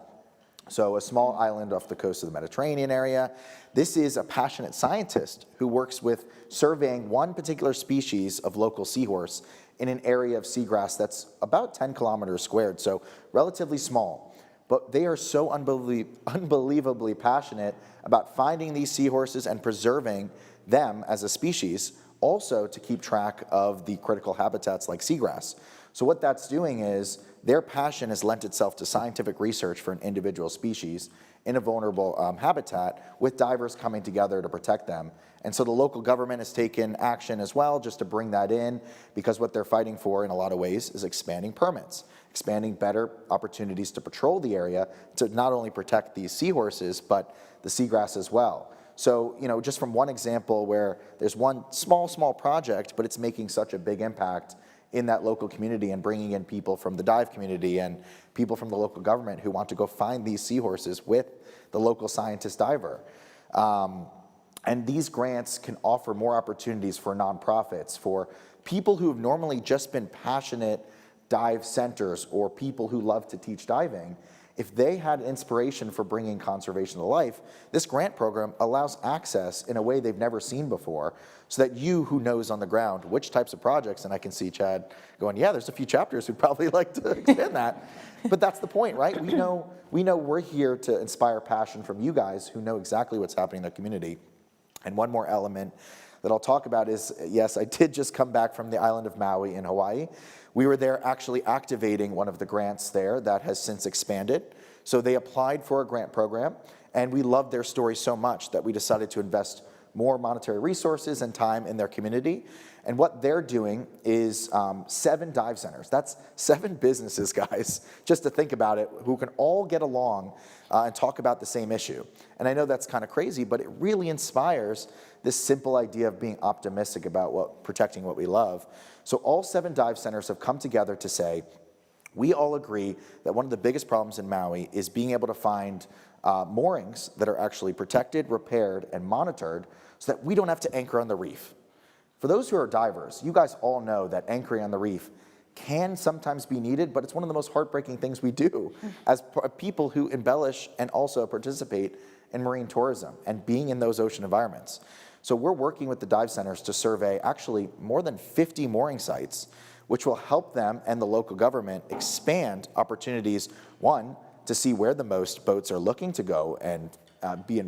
So a small island off the coast of the Mediterranean area. This is a passionate scientist who works with surveying one particular species of local seahorse in an area of seagrass that's about 10 kilometers squared, so relatively small. But they are so unbelievably passionate about finding these seahorses and preserving them as a species, also to keep track of the critical habitats like seagrass. So what that's doing is their passion has lent itself to scientific research for an individual species in a vulnerable habitat, with divers coming together to protect them. And so the local government has taken action as well, just to bring that in, because what they're fighting for in a lot of ways is expanding permits, expanding better opportunities to patrol the area to not only protect these seahorses, but the seagrass as well. So, you know, just from one example where there's one small project, but it's making such a big impact in that local community and bringing in people from the dive community and people from the local government who want to go find these seahorses with the local scientist diver. And these grants can offer more opportunities for nonprofits, for people who have normally just been passionate dive centers or people who love to teach diving. If they had inspiration for bringing conservation to life, this grant program allows access in a way they've never seen before, so that you, who knows on the ground which types of projects, and I can see Chad going, yeah, there's a few chapters who'd probably like to expand that. But that's the point, right? We know we're here to inspire passion from you guys who know exactly what's happening in their community. And one more element that I'll talk about is, yes, I did just come back from the island of Maui in Hawaii. We were there actually activating one of the grants there that has since expanded. So they applied for a grant program, and we loved their story so much that we decided to invest more monetary resources and time in their community. And what they're doing is 7 dive centers. That's 7 businesses, guys, just to think about it, who can all get along and talk about the same issue. And I know that's kind of crazy, but it really inspires this simple idea of being optimistic about protecting what we love. So all 7 dive centers have come together to say, we all agree that one of the biggest problems in Maui is being able to find moorings that are actually protected, repaired, and monitored so that we don't have to anchor on the reef. For those who are divers, you guys all know that anchoring on the reef can sometimes be needed, but it's one of the most heartbreaking things we do as people who embellish and also participate in marine tourism and being in those ocean environments. So we're working with the dive centers to survey actually more than 50 mooring sites, which will help them and the local government expand opportunities, one, to see where the most boats are looking to go and be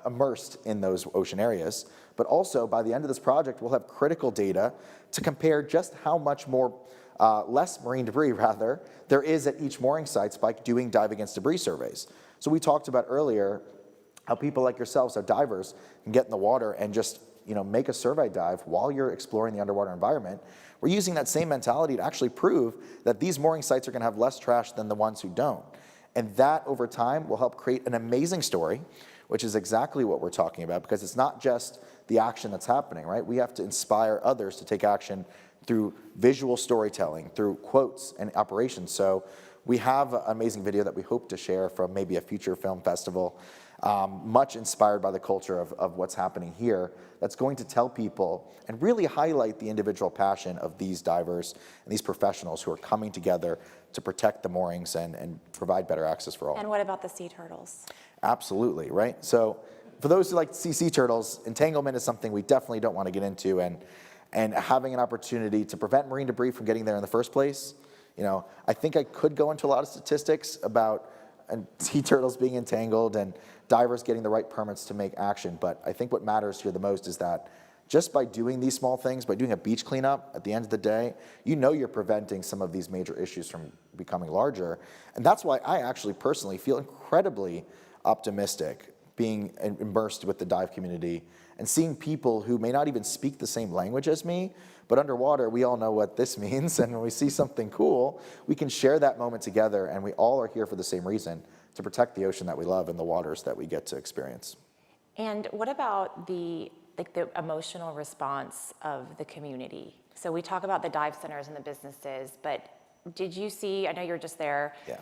immersed in those ocean areas, but also by the end of this project, we'll have critical data to compare just how much more, less marine debris rather, there is at each mooring sites by doing dive against debris surveys. So we talked about earlier how people like yourselves are divers can get in the water and just make a survey dive while you're exploring the underwater environment. We're using that same mentality to actually prove that these mooring sites are going to have less trash than the ones who don't. And that over time will help create an amazing story, which is exactly what we're talking about, because it's not just the action that's happening, right? We have to inspire others to take action through visual storytelling, through quotes and operations. So we have an amazing video that we hope to share from maybe a future film festival, much inspired by the culture of what's happening here, that's going to tell people and really highlight the individual passion of these divers and these professionals who are coming together to protect the moorings and provide better access for all. And what about the sea turtles? Absolutely, right? So for those who like to see sea turtles, entanglement is something we definitely don't want to get into, and having an opportunity to prevent marine debris from getting there in the first place. I think I could go into a lot of statistics about sea turtles being entangled and divers getting the right permits to make action, but I think what matters here the most is that just by doing these small things, by doing a beach cleanup at the end of the day, you're preventing some of these major issues from becoming larger. And that's why I actually personally feel incredibly optimistic being immersed with the dive community and seeing people who may not even speak the same language as me, but underwater, we all know what this means. And when we see something cool, we can share that moment together, and we all are here for the same reason, to protect the ocean that we love and the waters that we get to experience. And what about the emotional response of the community? So we talk about the dive centers and the businesses, but did you see, I know you're just there. Yeah.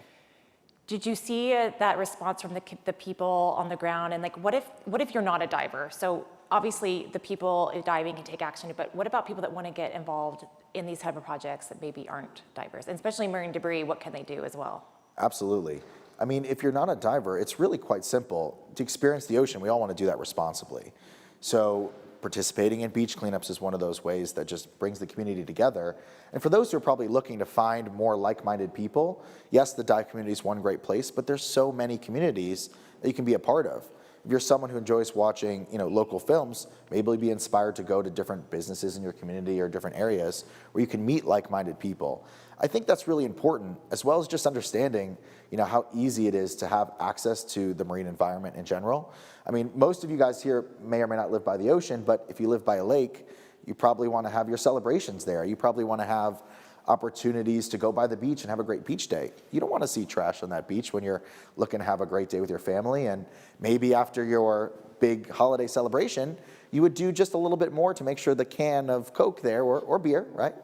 Did you see that response from the people on the ground? And what if you're not a diver? So obviously the people diving can take action, but what about people that want to get involved in these type of projects that maybe aren't divers? And especially marine debris, what can they do as well? Absolutely. I mean, if you're not a diver, it's really quite simple. To experience the ocean, we all want to do that responsibly. So participating in beach cleanups is one of those ways that just brings the community together. And for those who are probably looking to find more like-minded people, yes, the dive community is one great place, but there's so many communities that you can be a part of. If you're someone who enjoys watching, local films, maybe be inspired to go to different businesses in your community or different areas where you can meet like-minded people. I think that's really important, as well as just understanding, how easy it is to have access to the marine environment in general. I mean, most of you guys here may or may not live by the ocean, but if you live by a lake, you probably want to have your celebrations there. You probably want to have opportunities to go by the beach and have a great beach day. You don't want to see trash on that beach when you're looking to have a great day with your family, and maybe after your big holiday celebration, you would do just a little bit more to make sure the can of Coke there, or beer, right,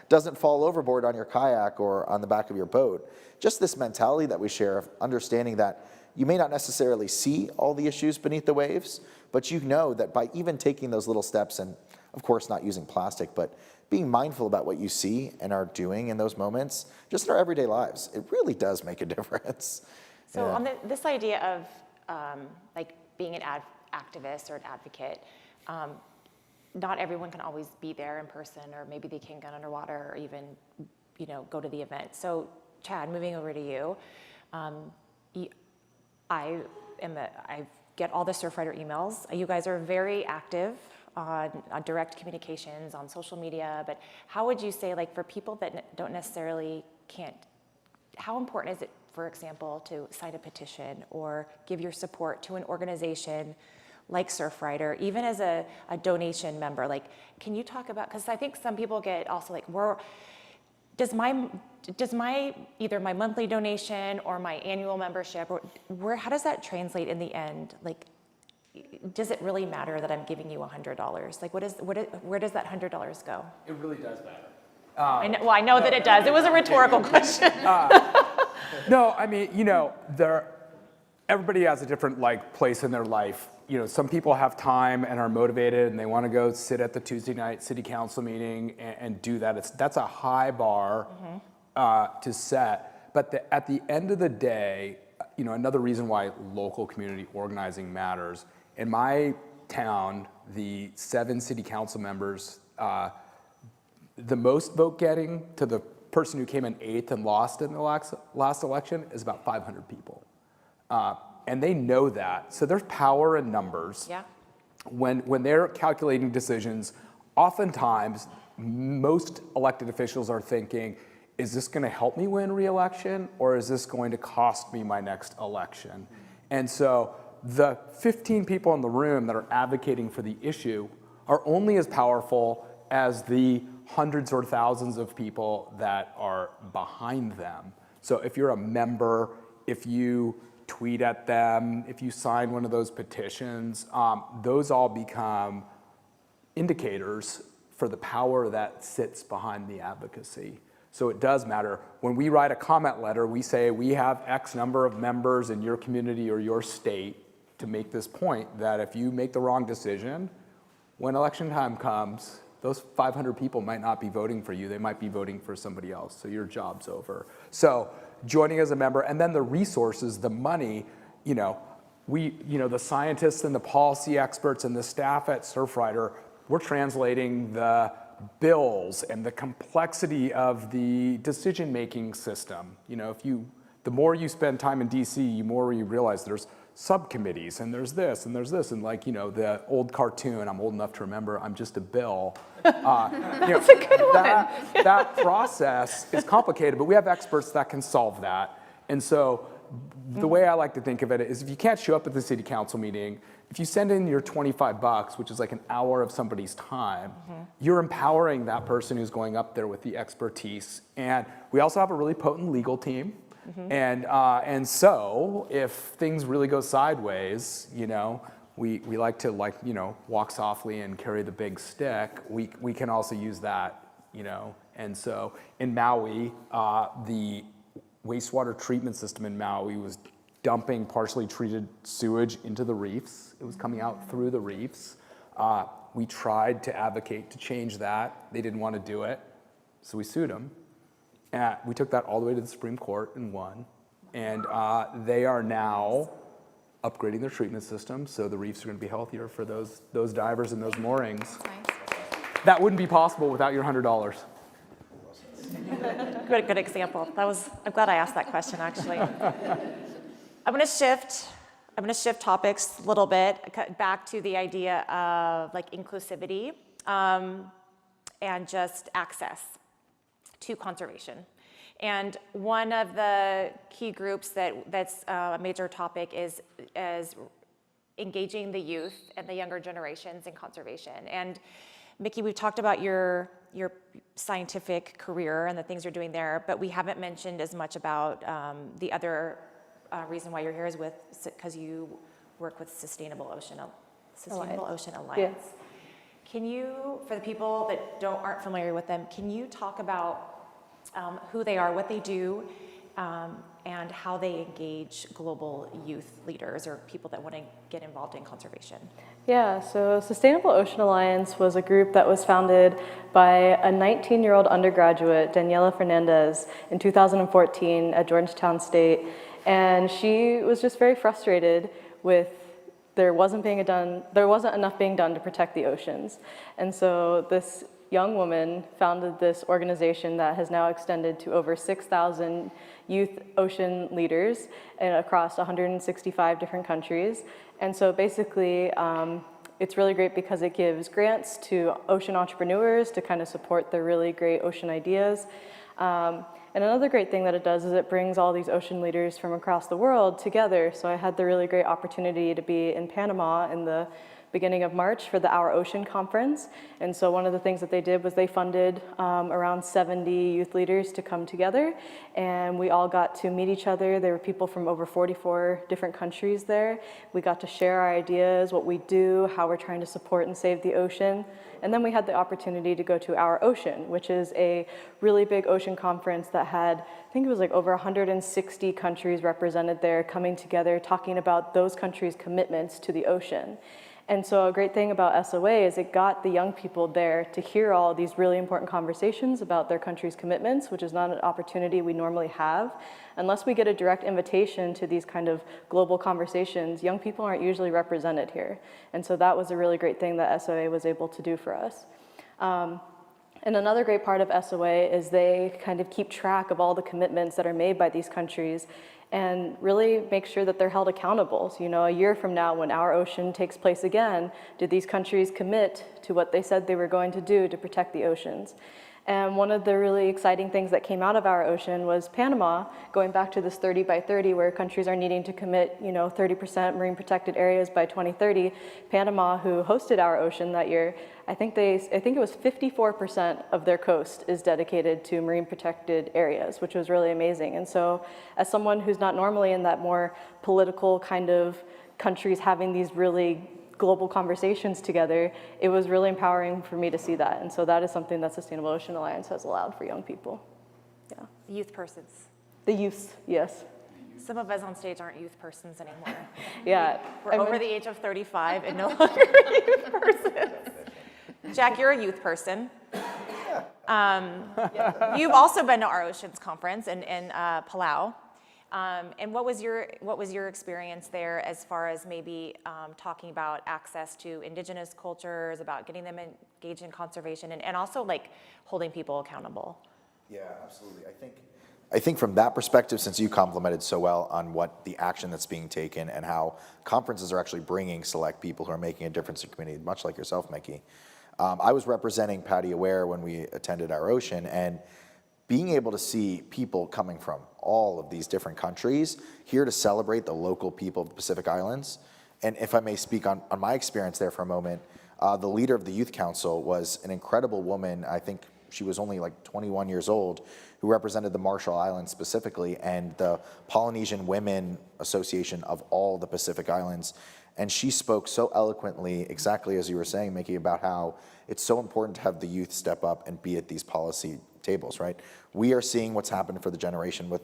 doesn't fall overboard on your kayak or on the back of your boat. Just this mentality that we share of understanding that you may not necessarily see all the issues beneath the waves, but you know that by even taking those little steps, and of course not using plastic, but being mindful about what you see and are doing in those moments, just in our everyday lives, it really does make a difference. So on this idea of like being an activist or an advocate, not everyone can always be there in person, or maybe they can't get underwater or even, go to the event. So Chad, moving over to you, I get all the Surfrider emails. You guys are very active on direct communications on social media, but how would you say, like, for people that don't necessarily how important is it, for example, to sign a petition or give your support to an organization like Surfrider, even as a donation member? Like, can you talk about, because I think some people get also like, does my either my monthly donation or my annual membership, or how does that translate in the end? Like, does it really matter that I'm giving you $100? Like, where does that $100 go? It really does matter. I know that it does. It was a rhetorical question. No, I mean, everybody has a different place in their life. Some people have time and are motivated and they want to go sit at the Tuesday night city council meeting and do that. That's a high bar to set. But at the end of the day, another reason why local community organizing matters. In my town, the 7 city council members, the most vote getting to the person who came in 8th and lost in the last election is about 500 people. And they know that. So there's power in numbers. Yeah. When they're calculating decisions, oftentimes most elected officials are thinking, is this going to help me win re-election, or is this going to cost me my next election? And so the 15 people in the room that are advocating for the issue are only as powerful as the hundreds or thousands of people that are behind them. So if you're a member, if you tweet at them, if you sign one of those petitions, those all become indicators for the power that sits behind the advocacy. So it does matter. When we write a comment letter, we say we have X number of members in your community or your state to make this point that if you make the wrong decision, when election time comes, those 500 people might not be voting for you. They might be voting for somebody else. So your job's over. So joining as a member, and then the resources, the money, the scientists and the policy experts and the staff at Surfrider, we're translating the bills and the complexity of the decision-making system. The more you spend time in DC, the more you realize there's subcommittees and there's this and the old cartoon, I'm old enough to remember, I'm just a bill. That's a good one. That process is complicated, but we have experts that can solve that. And so the way I like to think of it is if you can't show up at the city council meeting, if you send in your $25, which is like an hour of somebody's time, you're empowering that person who's going up there with the expertise. And we also have a really potent legal team. And so if things really go sideways, we like to walk softly and carry the big stick. We can also use that, And so in Maui, the wastewater treatment system in Maui was dumping partially treated sewage into the reefs. It was coming out through the reefs. We tried to advocate to change that. They didn't want to do it, so we sued them. We took that all the way to the Supreme Court and won. And they are now upgrading their treatment system, so the reefs are going to be healthier for those divers and those moorings. Nice. That wouldn't be possible without your $100. Good example. I'm glad I asked that question, actually. I'm going to shift topics a little bit, back to the idea of inclusivity and just access to conservation. And one of the key groups that's a major topic is engaging the youth and the younger generations in conservation. And Mickey, we've talked about your scientific career and the things you're doing there, but we haven't mentioned as much about the other reason why you're here is because you work with sustainable Sustainable Alliance. Ocean Alliance. Can you, for the people that aren't familiar with them, can you talk about who they are, what they do, and how they engage global youth leaders or people that want to get involved in conservation? Yeah, so Sustainable Ocean Alliance was a group that was founded by a 19-year-old undergraduate, Daniela Fernandez, in 2014 at Georgetown State. And she was just very frustrated with there wasn't enough being done to protect the oceans. And so this young woman founded this organization that has now extended to over 6,000 youth ocean leaders across 165 different countries. And so basically, it's really great because it gives grants to ocean entrepreneurs to kind of support their really great ocean ideas. And another great thing that it does is it brings all these ocean leaders from across the world together. So I had the really great opportunity to be in Panama in the beginning of March for the Our Ocean conference. And so one of the things that they did was they funded around 70 youth leaders to come together, and we all got to meet each other. There were people from over 44 different countries there. We got to share our ideas, what we do, how we're trying to support and save the ocean. And then we had the opportunity to go to Our Ocean, which is a really big ocean conference that had, I think it was like over 160 countries represented there, coming together, talking about those countries' commitments to the ocean. And so a great thing about SOA is it got the young people there to hear all these really important conversations about their country's commitments, which is not an opportunity we normally have. Unless we get a direct invitation to these kind of global conversations, young people aren't usually represented here. And so that was a really great thing that SOA was able to do for us. And another great part of SOA is they kind of keep track of all the commitments that are made by these countries and really make sure that they're held accountable. So, a year from now when Our Ocean takes place again, did these countries commit to what they said they were going to do to protect the oceans? And one of the really exciting things that came out of Our Ocean was Panama, going back to this 30 by 30 where countries are needing to commit 30% marine protected areas by 2030. Panama, who hosted Our Ocean that year, I think it was 54% of their coast is dedicated to marine protected areas, which was really amazing. And so as someone who's not normally in that more political kind of countries having these really global conversations together, it was really empowering for me to see that. And so that is something that Sustainable Ocean Alliance has allowed for young people. Yeah. Youth persons. The youth, yes. Some of us on stage aren't youth persons anymore. Yeah. We're over the age of 35 and no longer youth persons. Jack, you're a youth person. You've also been to Our Oceans conference in Palau. And what was your experience there as far as maybe talking about access to indigenous cultures, about getting them engaged in conservation, and also like holding people accountable? Yeah, absolutely. I think from that perspective, since you complimented so well on what the action that's being taken and how conferences are actually bringing select people who are making a difference in the community, much like yourself, Mickey. I was representing PADI Aware when we attended Our Ocean, and being able to see people coming from all of these different countries here to celebrate the local people of the Pacific Islands. And if I may speak on my experience there for a moment, the leader of the Youth Council was an incredible woman. I think she was only like 21 years old, who represented the Marshall Islands specifically and the Polynesian Women Association of all the Pacific Islands. And she spoke so eloquently, exactly as you were saying, Mickey, about how it's so important to have the youth step up and be at these policy tables, right? We are seeing what's happened for the generation with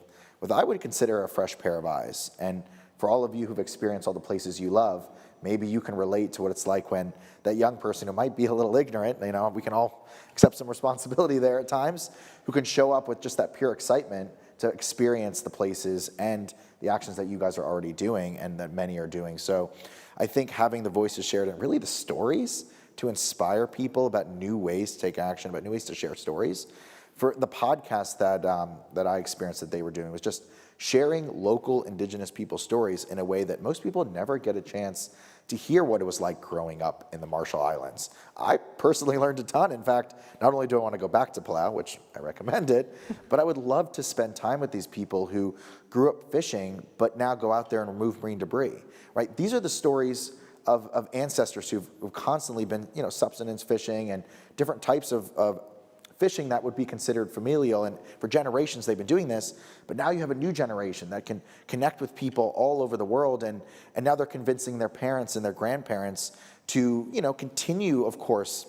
I would consider a fresh pair of eyes. And for all of you who've experienced all the places you love, maybe you can relate to what it's like when that young person who might be a little ignorant, we can all accept some responsibility there at times, who can show up with just that pure excitement to experience the places and the actions that you guys are already doing and that many are doing. So I think having the voices shared and really the stories to inspire people about new ways to take action, about new ways to share stories. For the podcast that I experienced that they were doing was just sharing local indigenous people's stories in a way that most people never get a chance to hear what it was like growing up in the Marshall Islands. I personally learned a ton. In fact, not only do I want to go back to Palau, which I recommend it, but I would love to spend time with these people who grew up fishing, but now go out there and remove marine debris, right? These are the stories of ancestors who've constantly been, subsistence fishing and different types of fishing that would be considered familial, and for generations they've been doing this, but now you have a new generation that can connect with people all over the world, and now they're convincing their parents and their grandparents to, continue, of course,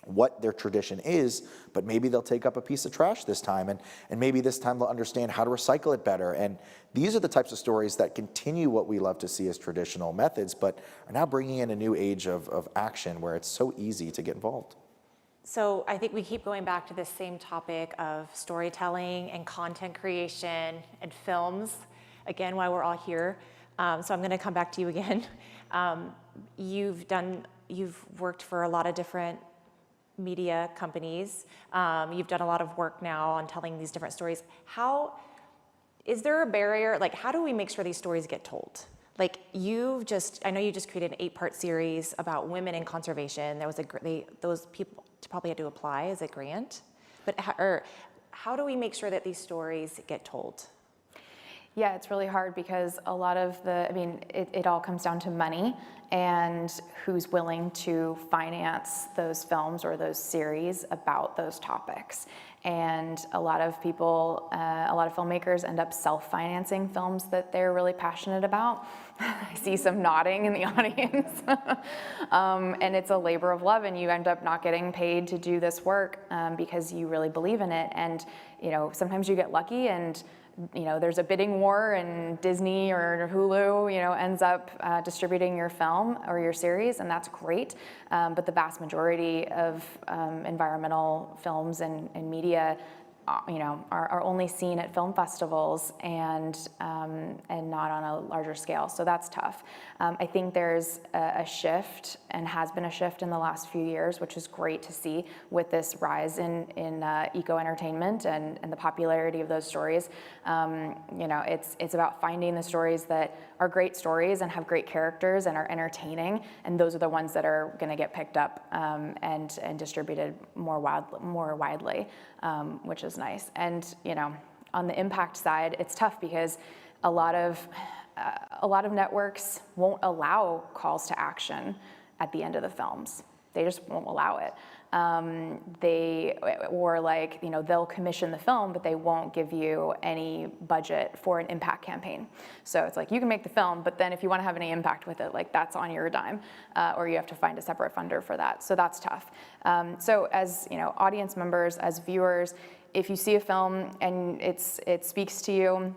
what their tradition is, but maybe they'll take up a piece of trash this time, and maybe this time they'll understand how to recycle it better. And these are the types of stories that continue what we love to see as traditional methods, but are now bringing in a new age of action where it's so easy to get involved. So I think we keep going back to this same topic of storytelling and content creation and films, again, why we're all here. So I'm gonna come back to you again. You've worked for a lot of different media companies. You've done a lot of work now on telling these different stories. Is there a barrier? Like, how do we make sure these stories get told? Like, I know you just created an 8-part series about women in conservation. There was those people probably had to apply as a grant. But how do we make sure that these stories get told? Yeah, it's really hard because a lot of it all comes down to money and who's willing to finance those films or those series about those topics. And a lot of people, a lot of filmmakers end up self-financing films that they're really passionate about. I see some nodding in the audience. And it's a labor of love, and you end up not getting paid to do this work because you really believe in it. And sometimes you get lucky and there's a bidding war and Disney or Hulu, ends up distributing your film or your series, and that's great. But the vast majority of environmental films and media, are only seen at film festivals and not on a larger scale. So that's tough. I think there's a shift and has been a shift in the last few years, which is great to see with this rise in eco-entertainment and the popularity of those stories. It's about finding the stories that are great stories and have great characters and are entertaining, and those are the ones that are going to get picked up and distributed more widely, which is nice. And on the impact side, it's tough because a lot of networks won't allow calls to action at the end of the films. They just won't allow it. They'll commission the film, but they won't give you any budget for an impact campaign. So it's like, you can make the film, but then if you want to have any impact with it, that's on your dime, or you have to find a separate funder for that. So that's tough. So as audience members, as viewers, if you see a film and it speaks to you,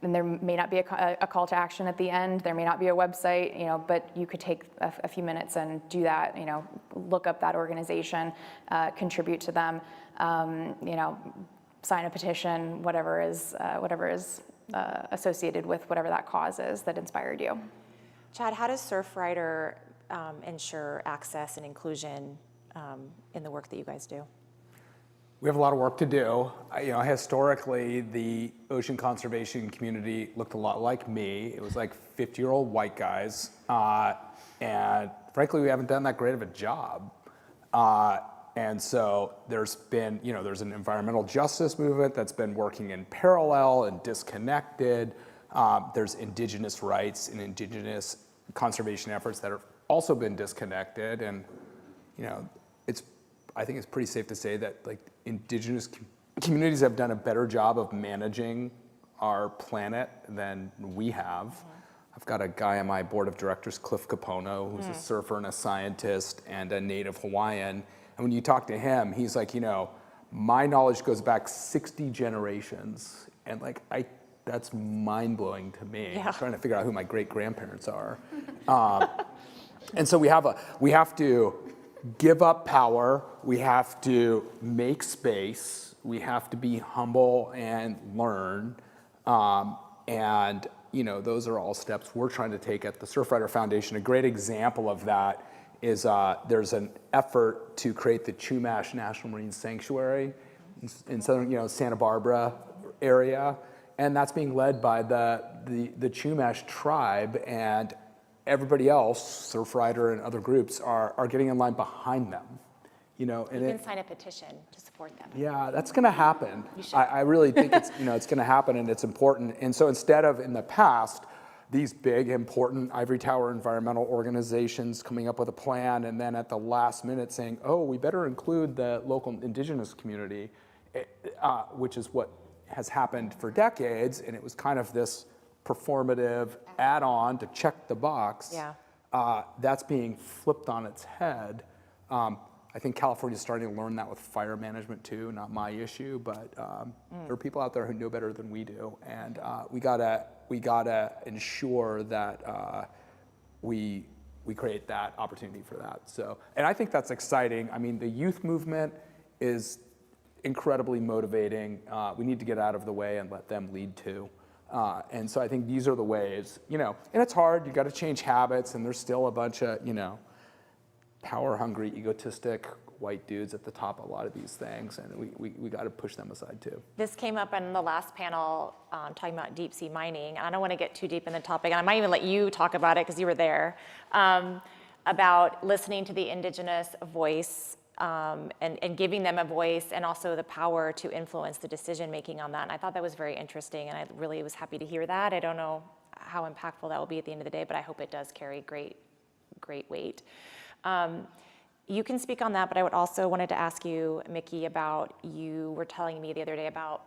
and there may not be a call to action at the end, there may not be a website, but you could take a few minutes and do that, look up that organization, contribute to them, sign a petition, whatever is associated with whatever that cause is that inspired you. Chad, how does Surfrider ensure access and inclusion in the work that you guys do? We have a lot of work to do. Historically, the ocean conservation community looked a lot like me. It was like 50-year-old white guys, and frankly, we haven't done that great of a job. And so there's been, there's an environmental justice movement that's been working in parallel and disconnected. There's indigenous rights and indigenous conservation efforts that have also been disconnected, and I think it's pretty safe to say that indigenous communities have done a better job of managing our planet than we have. I've got a guy on my board of directors, Cliff Capono, who's a surfer and a scientist and a native Hawaiian. And when you talk to him, he's like, my knowledge goes back 60 generations. And that's mind-blowing to me. Yeah. I'm trying to figure out who my great-grandparents are. And so we have to give up power, we have to make space, we have to be humble and learn, and those are all steps we're trying to take at the Surfrider Foundation. A great example of that is there's an effort to create the Chumash National Marine Sanctuary in southern Santa Barbara area, and that's being led by the Chumash tribe, and everybody else, Surfrider and other groups, are getting in line behind them. And you can sign a petition to support them. Yeah, that's going to happen. I really think it's it's going to happen, and it's important. And so instead of in the past, these big important ivory tower environmental organizations coming up with a plan, and then at the last minute saying, "Oh, we better include the local indigenous community," which is what has happened for decades, and it was kind of this performative add-on to check the box. Yeah. that's being flipped on its head. I think California's starting to learn that with fire management too, not my issue, but there are people out there who know better than we do, and we gotta ensure that we create that opportunity for that. So, and I think that's exciting. I mean, the youth movement is incredibly motivating. We need to get out of the way and let them lead too. And so I think these are the ways, you know, and it's hard, you gotta change habits, and there's still a bunch of, you know, power-hungry, egotistic white dudes at the top of a lot of these things, and we got to push them aside too. This came up in the last panel talking about deep sea mining. I don't want to get too deep in the topic, and I might even let you talk about it because you were there, about listening to the indigenous voice and giving them a voice, and also the power to influence the decision making on that. And I thought that was very interesting, and I really was happy to hear that. I don't know how impactful that will be at the end of the day, but I hope it does carry great weight. You can speak on that, but I would also wanted to ask you, Mickey, about, you were telling me the other day about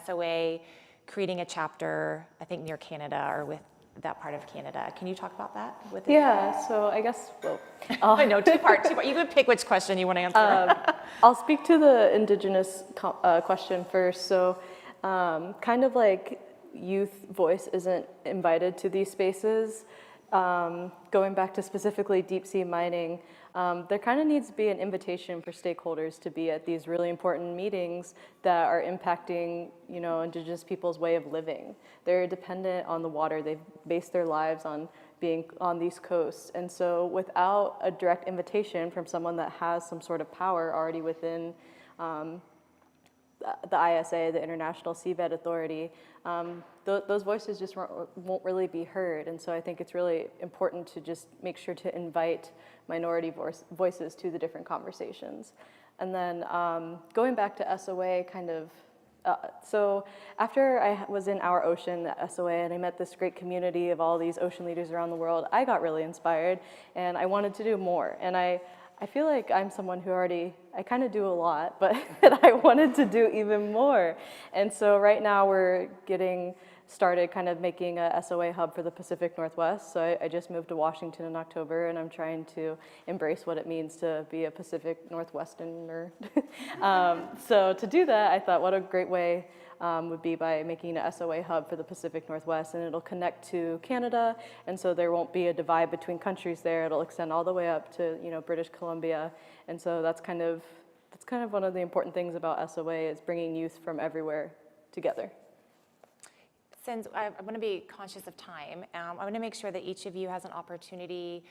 SOA creating a chapter, I think near Canada or with that part of Canada. Can you talk about that? Yeah, so I guess, well, I know, two-part. You can pick which question you want to answer. I'll speak to the Indigenous question first. So kind of like youth voice isn't invited to these spaces. Going back to specifically deep sea mining, there kind of needs to be an invitation for stakeholders to be at these really important meetings that are impacting, you know, Indigenous people's way of living. They're dependent on the water. They've based their lives on being on these coasts. And so without a direct invitation from someone that has some sort of power already within the ISA, the International Seabed Authority, those voices just won't really be heard. And so I think it's really important to just make sure to invite minority voices to the different conversations. And then going back to SOA, kind of, so after I was in Our Ocean at SOA and I met this great community of all these ocean leaders around the world, I got really inspired and I wanted to do more. And I feel like I'm someone who I kind of do a lot, but I wanted to do even more. And so right now we're getting started kind of making a SOA hub for the Pacific Northwest. So I just moved to Washington in October, and I'm trying to embrace what it means to be a Pacific Northwesterner. So to do that, I thought what a great way would be by making an SOA hub for the Pacific Northwest, and it'll connect to Canada, and so there won't be a divide between countries there. It'll extend all the way up to, you know, British Columbia, and so that's kind of one of the important things about SOA is bringing youth from everywhere together. Since I want to be conscious of time, I want to make sure that each of you has an opportunity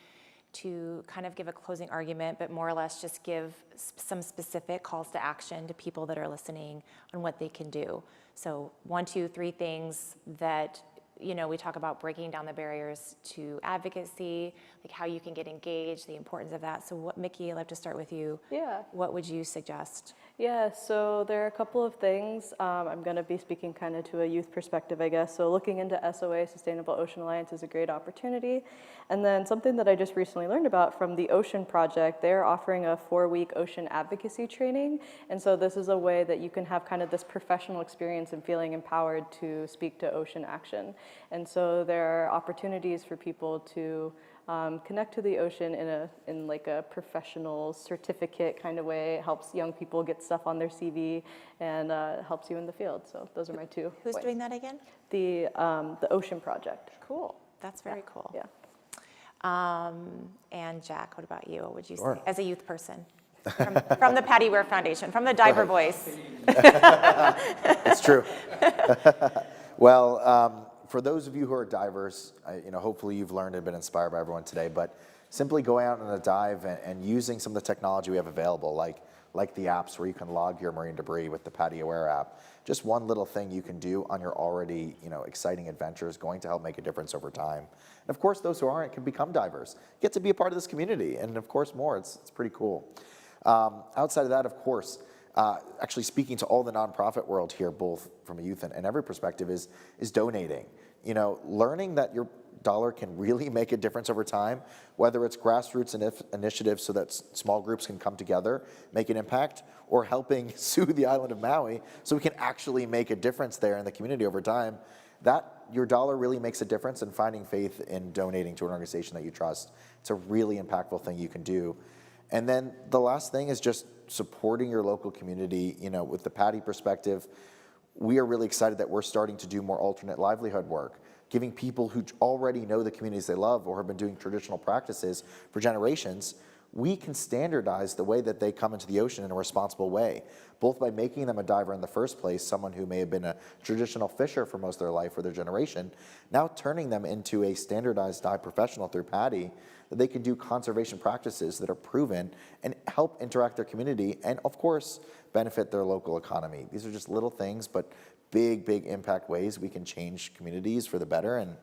to kind of give a closing argument, but more or less just give some specific calls to action to people that are listening on what they can do. So 1, 2, 3 things that, you know, we talk about breaking down the barriers to advocacy, like how you can get engaged, the importance of that. So what, Mickey, I'd love to start with you. Yeah. What would you suggest? Yeah, so there are a couple of things. I'm going to be speaking kind of to a youth perspective, I guess. So looking into SOA, Sustainable Ocean Alliance, is a great opportunity. And then something that I just recently learned about from the Ocean Project, they're offering a 4-week ocean advocacy training. And so this is a way that you can have kind of this professional experience and feeling empowered to speak to ocean action. And so there are opportunities for people to connect to the ocean in like a professional certificate kind of way. It helps young people get stuff on their CV and helps you in the field. So those are my 2 Who's ways. doing that again? The Ocean Project. Cool. That's very cool. Yeah. And Jack, what about you? What would you Sure. say as a youth person? From the PADI Weir Foundation, from the diver voice. It's true. Well, for those of you who are divers, hopefully you've learned and been inspired by everyone today, but simply going out on a dive and using some of the technology we have available, like the apps where you can log your marine debris with the PADI Aware app, just one little thing you can do on your already exciting adventure is going to help make a difference over time. And of course, those who aren't can become divers, get to be a part of this community, and of course more. It's pretty cool. Outside of that, of course, actually speaking to all the nonprofit world here, both from a youth and every perspective, is donating. Learning that your dollar can really make a difference over time, whether it's grassroots initiatives so that small groups can come together, make an impact, or helping sue the island of Maui so we can actually make a difference there in the community over time. that your dollar really makes a difference, and finding faith in donating to an organization that you trust, it's a really impactful thing you can do. And then the last thing is just supporting your local community. You know, with the PADI perspective, we are really excited that we're starting to do more alternate livelihood work, giving people who already know the communities they love or have been doing traditional practices for generations. We can standardize the way that they come into the ocean in a responsible way, both by making them a diver in the first place, someone who may have been a traditional fisher for most of their life or their generation, now turning them into a standardized dive professional through PADI, that they can do conservation practices that are proven and help interact their community and, of course, benefit their local economy. These are just little things, but big, big impact ways we can change communities for the better and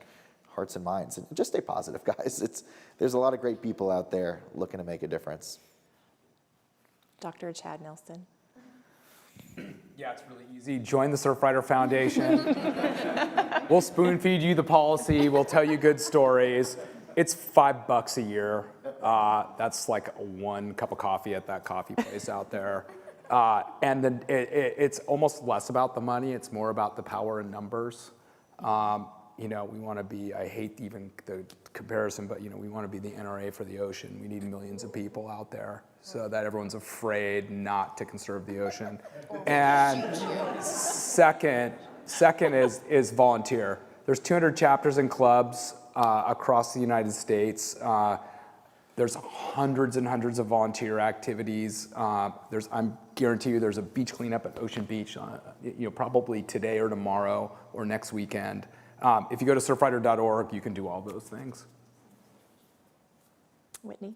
hearts and minds. And just stay positive, guys. There's a lot of great people out there looking to make a difference. Dr. Chad Nelson. Yeah, it's really easy. Join the Surfrider Foundation. We'll spoon feed you the policy. We'll tell you good stories. It's $5 a year. That's like one cup of coffee at that coffee place out there. And then it's almost less about the money. It's more about the power in numbers. You know, we want to be, I hate even the comparison, but, you know, we want to be the NRA for the ocean. We need millions of people out there so that everyone's afraid not to conserve the ocean. And second is volunteer. There's 200 chapters and clubs across the United States. There's hundreds and hundreds of volunteer activities. I'm guarantee you there's a beach cleanup at Ocean Beach, you know, probably today or tomorrow or next weekend. If you go to surfrider.org, you can do all those things. Whitney?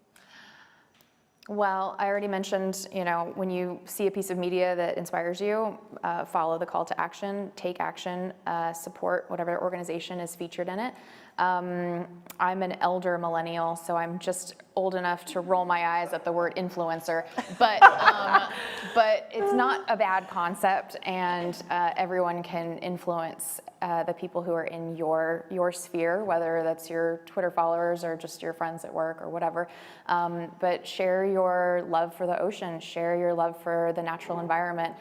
Well, I already mentioned, you know, when you see a piece of media that inspires you, follow the call to action, take action, support whatever organization is featured in it. I'm an elder millennial, so I'm just old enough to roll my eyes at the word influencer, but it's not a bad concept, and everyone can influence the people who are in your sphere, whether that's your Twitter followers or just your friends at work or whatever. But share your love for the ocean, share your love for the natural environment.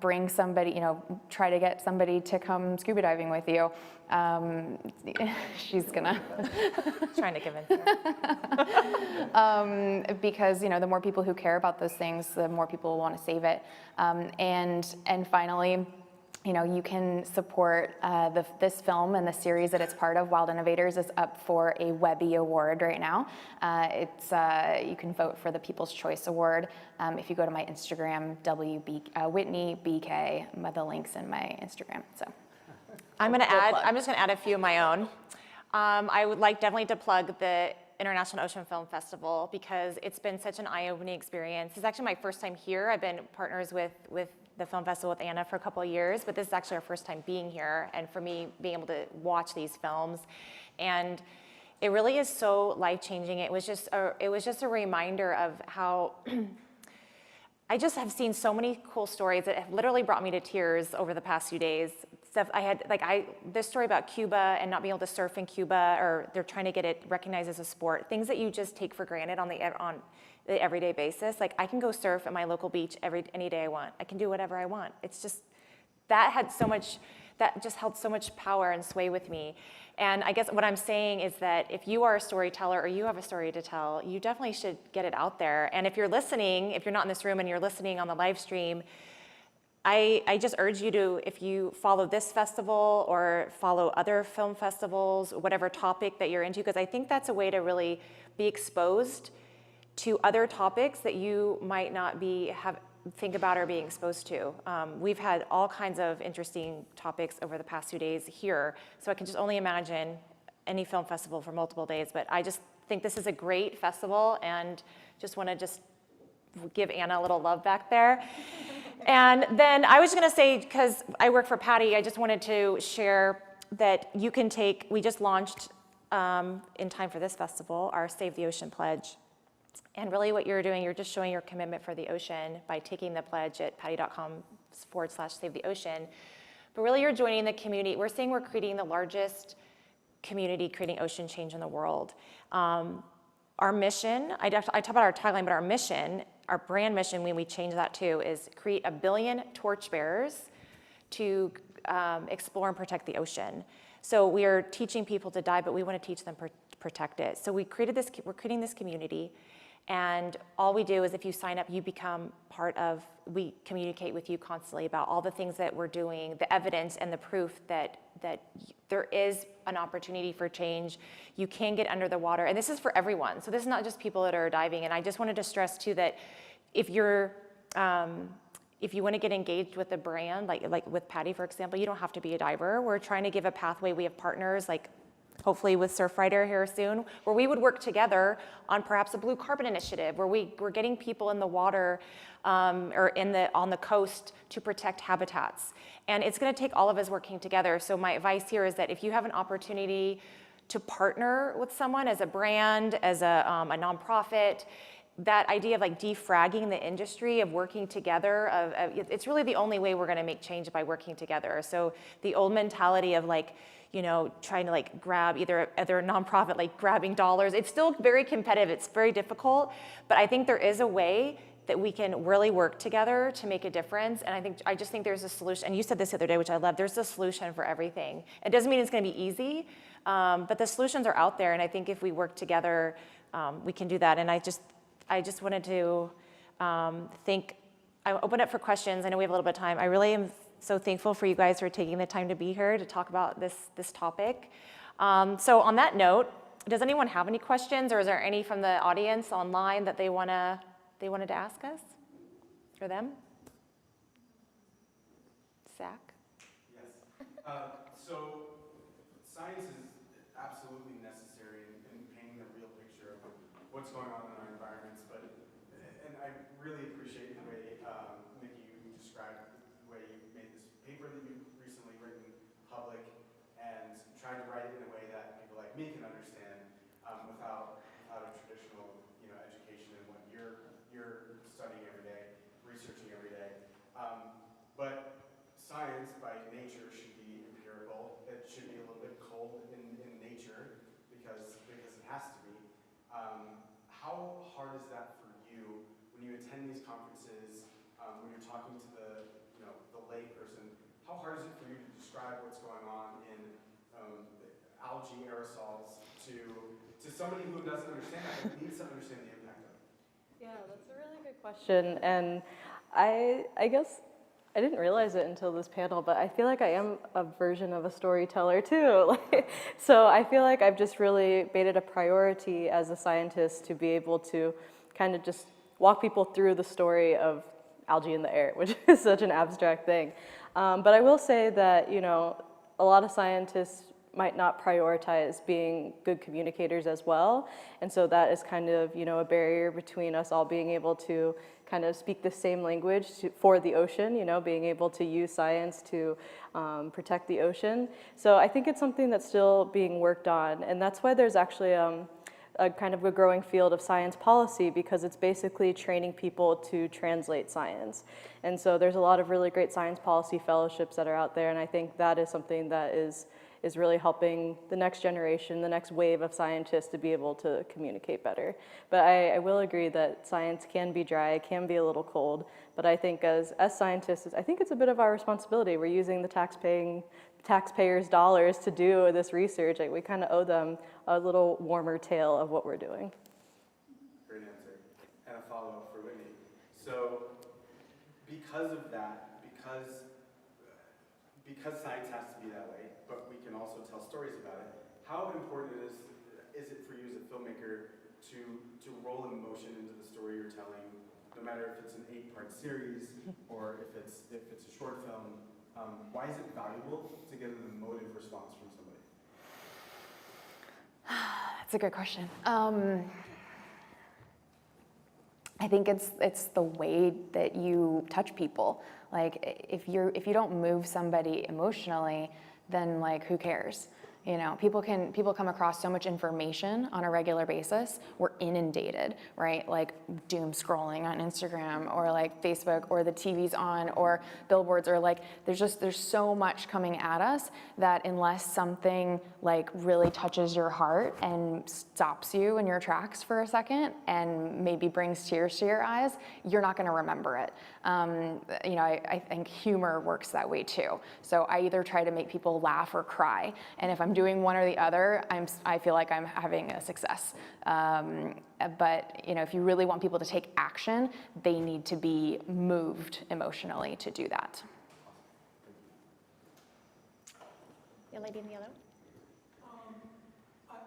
Bring somebody, you know, try to get somebody to come scuba diving with you. She's gonna trying to convince her. Because, you know, the more people who care about those things, the more people will want to save it. And finally, you know, you can support this film and the series that it's part of. Wild Innovators is up for a Webby Award right now. You can vote for the People's Choice Award if you go to my Instagram, Whitney BK. The link's in my Instagram. So I'm just gonna add a few of my own. I would like definitely to plug the International Ocean Film Festival because it's been such an eye-opening experience. It's actually my first time here. I've been partners with the film festival with Anna for a couple of years, but this is actually our first time being here, and for me, being able to watch these films. And it really is so life-changing. It was just a reminder of how I just have seen so many cool stories that have literally brought me to tears over the past few days. Stuff I had, this story about Cuba and not being able to surf in Cuba, or they're trying to get it recognized as a sport, things that you just take for granted on the everyday basis. Like, I can go surf at my local beach any day I want. I can do whatever I want. It's just, that just held so much power and sway with me. And I guess what I'm saying is that if you are a storyteller or you have a story to tell, you definitely should get it out there. And if you're listening, if you're not in this room and you're listening on the live stream, I just urge you to, if you follow this festival or follow other film festivals, whatever topic that you're into, because I think that's a way to really be exposed to other topics that you might not think about or being exposed to. We've had all kinds of interesting topics over the past 2 days here, so I can just only imagine any film festival for multiple days, but I just think this is a great festival and just want to give Anna a little love back there. And then I was gonna say, because I work for PADI, I just wanted to share that you can we just launched in time for this festival, our Save the Ocean pledge. And really what you're doing, you're just showing your commitment for the ocean by taking the pledge at padi.com/save the ocean. But really you're joining the community. We're saying we're creating the largest community creating ocean change in the world. Our mission, I talk about our tagline, but our mission, our brand mission, when we change that too, is create 1 billion torchbearers to explore and protect the ocean. So we are teaching people to dive, but we want to teach them to protect it. So we're creating this community, and all we do is if you sign up, you become part of, we communicate with you constantly about all the things that we're doing, the evidence and the proof that there is an opportunity for change. You can get under the water, and this is for everyone. So this is not just people that are diving. And I just wanted to stress too that if you want to get engaged with a brand, like with PADI, for example, you don't have to be a diver. We're trying to give a pathway. We have partners like hopefully with Surfrider here soon, where we would work together on perhaps a blue carbon initiative, where we're getting people in the water or on the coast to protect habitats. And it's going to take all of us working together. So my advice here is that if you have an opportunity to partner with someone as a brand, as a nonprofit, that idea of like defragging the industry, of working together, it's really the only way we're going to make change, by working together. So the old mentality of like, you know, trying to like grab either a nonprofit, like grabbing dollars, it's still very competitive, it's very difficult, but I think there is a way that we can really work together to make a difference. And I just think there's a solution, and you said this the other day, which I love, there's a solution for everything. It doesn't mean it's going to be easy, but the solutions are out there, and I think if we work together, we can do that. And I just wanted to I open up for questions. I know we have a little bit of time. I really am so thankful for you guys for taking the time to be here to talk about this topic. So on that note, does anyone have any questions, or is there any from the audience online that they wanted to ask us or them? Zach? Yes. So science is absolutely necessary in painting the real picture of what's going on in our environments, and I really appreciate the way, Nikki, you described the way you made this paper that you've recently written public, and tried to write it in a way that people like me can understand without a traditional, education in what you're studying every day, researching every day. But science by nature should be empirical. It should be a little bit cold in nature because it has to be. How hard is that for you when you attend these conferences, when you're talking to the lay person? How hard is it for you to describe what's going on in algae aerosols to somebody who doesn't understand that, but needs to understand the impact of it? Yeah, that's a really good question. And I guess I didn't realize it until this panel, but I feel like I am a version of a storyteller too. So I feel like I've just really made it a priority as a scientist to be able to kind of just walk people through the story of algae in the air, which is such an abstract thing. But I will say that, a lot of scientists might not prioritize being good communicators as well. And so that is kind of, a barrier between us all being able to kind of speak the same language for the ocean, being able to use science to protect the ocean. So I think it's something that's still being worked on. And that's why there's actually a kind of a growing field of science policy, because it's basically training people to translate science. And so there's a lot of really great science policy fellowships that are out there. And I think that is something that is really helping the next generation, the next wave of scientists to be able to communicate better. But I will agree that science can be dry, it can be a little cold, but I think as scientists, I think it's a bit of our responsibility. We're using the taxpayers' dollars to do this research. We kind of owe them a little warmer tale of what we're doing. Great answer. And a follow-up for Whitney. So because of that, because science has to be that way, but we can also tell stories about it, how important is it for you as a filmmaker to roll an emotion into the story you're telling, no matter if it's an 8-part series or if it's a short film? Why is it valuable to get an emotive response from somebody? That's a good question. I think it's the way that you touch people. Like if you don't move somebody emotionally, then like who cares? You know, people come across so much information on a regular basis. We're inundated, right? Like doom scrolling on Instagram or like Facebook, or the TV's on, or billboards, or like there's so much coming at us that unless something like really touches your heart and stops you in your tracks for a second and maybe brings tears to your eyes, you're not going to remember it. You know, I think humor works that way too. So I either try to make people laugh or cry, and if I'm doing one or the other, I feel like I'm having a success. But you know, if you really want people to take action, they need to be moved emotionally to do that. The lady in the yellow.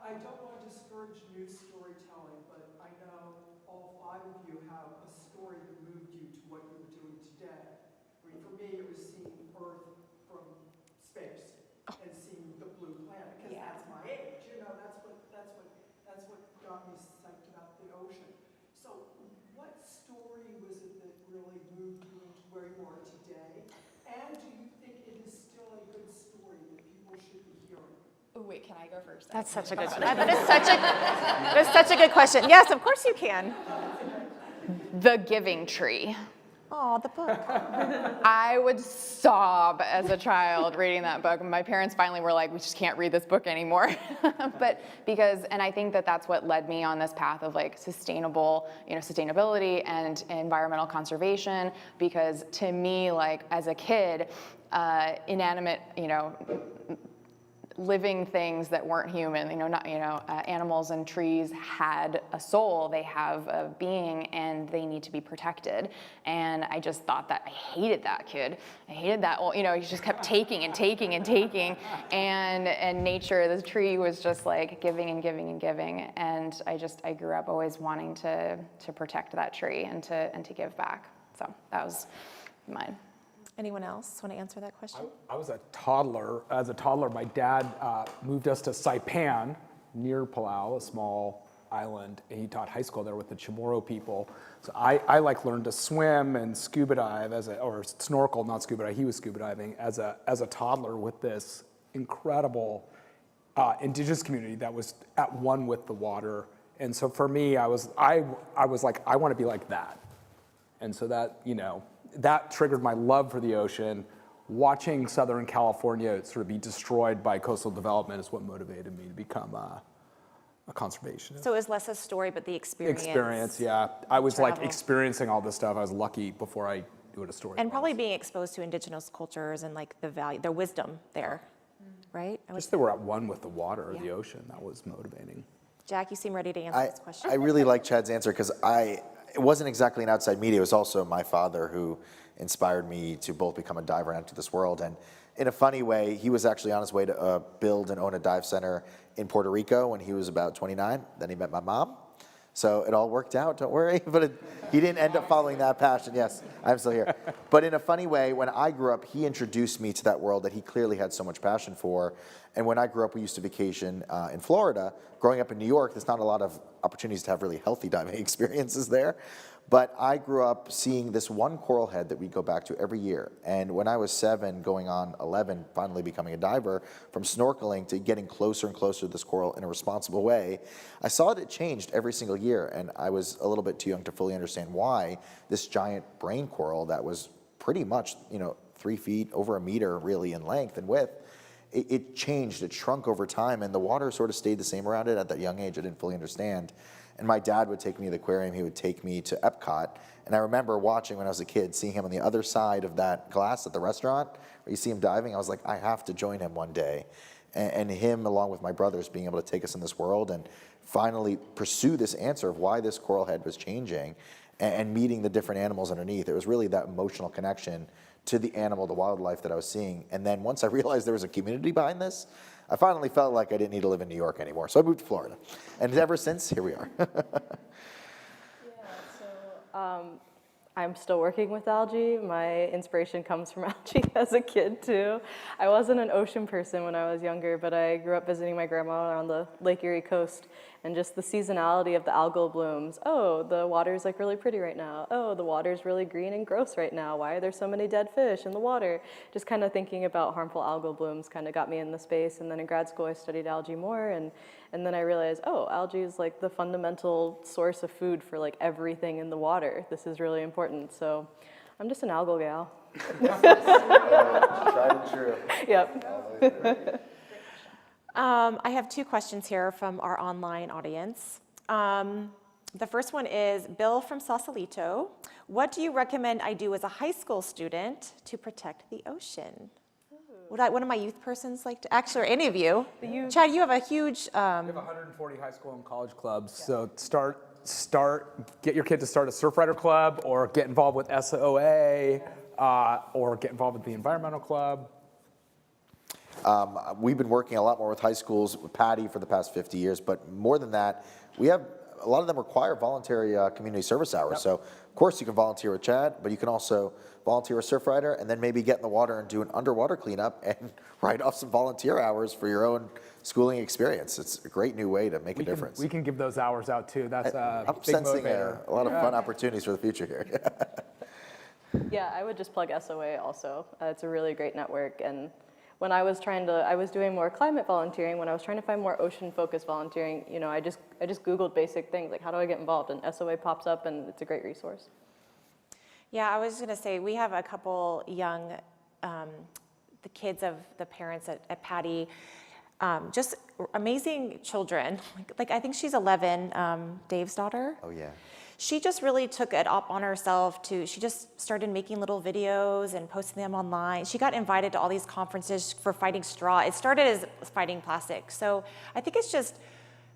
I don't want to discourage new storytelling, but I know all 5 of you have a story that moved you to what you're doing today. I mean, for me, it was seeing Earth from space and seeing the blue planet, because that's my age. You know, that's what got me psyched about the ocean. So, what story was it that really moved you into where you are today? And do you think it is still a good story that people should be hearing? Oh, wait, can I go first? That's such a good question. That is such a good question. Yes, of course you can. The Giving Tree. Oh, the book. I would sob as a child reading that book. My parents finally were like, we just can't read this book anymore. And I think that that's what led me on this path of like sustainability and environmental conservation, because to me, like as a kid, inanimate, living things that weren't human, animals and trees had a soul, they have a being, and they need to be protected. And I just thought that I hated that kid. I hated that. Well, he just kept taking and taking and taking, and nature, the tree was just like giving and giving and giving. And I grew up always wanting to protect that tree and to give back. So that was mine. Anyone else want to answer that question? I was a toddler. As a toddler, my dad moved us to Saipan, near Palau, a small island, and he taught high school there with the Chamorro people. So I learned to swim and scuba dive or snorkel, not scuba dive. He was scuba diving as a toddler with this incredible indigenous community that was at one with the water. And so for me, I was like, I want to be like that. And so that triggered my love for the ocean. Watching Southern California sort of be destroyed by coastal development is what motivated me to become a conservationist. So it was less a story, but the experience. Experience, yeah. I was like travel. experiencing all this stuff. I was lucky before I knew what a story was. And probably being exposed to indigenous cultures and like the value, their wisdom there, right? Just they were at one with the water or the ocean. That was motivating. Jack, you seem ready to answer this question. I really like Chad's answer because it wasn't exactly an outside media. It was also my father who inspired me to both become a diver and enter this world. And in a funny way, he was actually on his way to build and own a dive center in Puerto Rico when he was about 29. Then he met my mom. So it all worked out, don't worry. But he didn't end up following that passion. Yes, I'm still here. But in a funny way, when I grew up, he introduced me to that world that he clearly had so much passion for. And when I grew up, we used to vacation in Florida. Growing up in New York, there's not a lot of opportunities to have really healthy diving experiences there. But I grew up seeing this one coral head that we go back to every year. And when I was 7, going on 11, finally becoming a diver, from snorkeling to getting closer and closer to this coral in a responsible way, I saw that it changed every single year. And I was a little bit too young to fully understand why this giant brain coral that was pretty much, 3 feet, over a meter really in length and width, it changed, it shrunk over time, and the water sort of stayed the same around it. At that young age, I didn't fully understand. And my dad would take me to the aquarium, he would take me to Epcot, and I remember watching when I was a kid, seeing him on the other side of that glass at the restaurant, where you see him diving. I was like, I have to join him one day. And him, along with my brothers, being able to take us in this world and finally pursue this answer of why this coral head was changing and meeting the different animals underneath. It was really that emotional connection to the animal, the wildlife that I was seeing. And then once I realized there was a community behind this, I finally felt like I didn't need to live in New York anymore. So I moved to Florida. And ever since, here we are. I'm still working with algae. My inspiration comes from algae as a kid too. I wasn't an ocean person when I was younger, but I grew up visiting my grandma on the Lake Erie coast, and just the seasonality of the algal blooms. Oh, the water's like really pretty right now. Oh, the water's really green and gross right now. Why are there so many dead fish in the water? Just kind of thinking about harmful algal blooms kind of got me in the space, and then in grad school I studied algae more, and then I realized, oh, algae is like the fundamental source of food for like everything in the water. This is really important. So I'm just an algal gal. Tried and true. Yep. I have two questions here from our online audience. The first one is Bill from Sausalito. What do you recommend I do as a high school student to protect the ocean? Would one of my youth persons like to, actually, or any of you? Chad, you have a huge... We have 140 high school and college clubs, so get your kid to start a Surfrider club, or get involved with SOA, or get involved with the environmental club. We've been working a lot more with high schools, with PADI for the past 50 years, but more than that, we have, a lot of them require voluntary community service hours. Yep. So, of course, you can volunteer with Chad, but you can also volunteer with Surfrider, and then maybe get in the water and do an underwater cleanup and write off some volunteer hours for your own schooling experience. It's a great new way to make a difference. We can give those hours out too. That's a I'm big sensing motivator. a lot of fun opportunities for the future here. Yeah, I would just plug SOA also. It's a really great network, and when I was doing more climate volunteering, when I was trying to find more ocean-focused volunteering, you know, I just Googled basic things, like how do I get involved, and SOA pops up, and it's a great resource. Yeah, I was gonna say, we have a couple young, the kids of the parents at PADI, just amazing children. Like I think she's 11, Dave's daughter. Oh yeah. She just really took it up on herself she just started making little videos and posting them online. She got invited to all these conferences for fighting straw. It started as fighting plastic. So I think it's just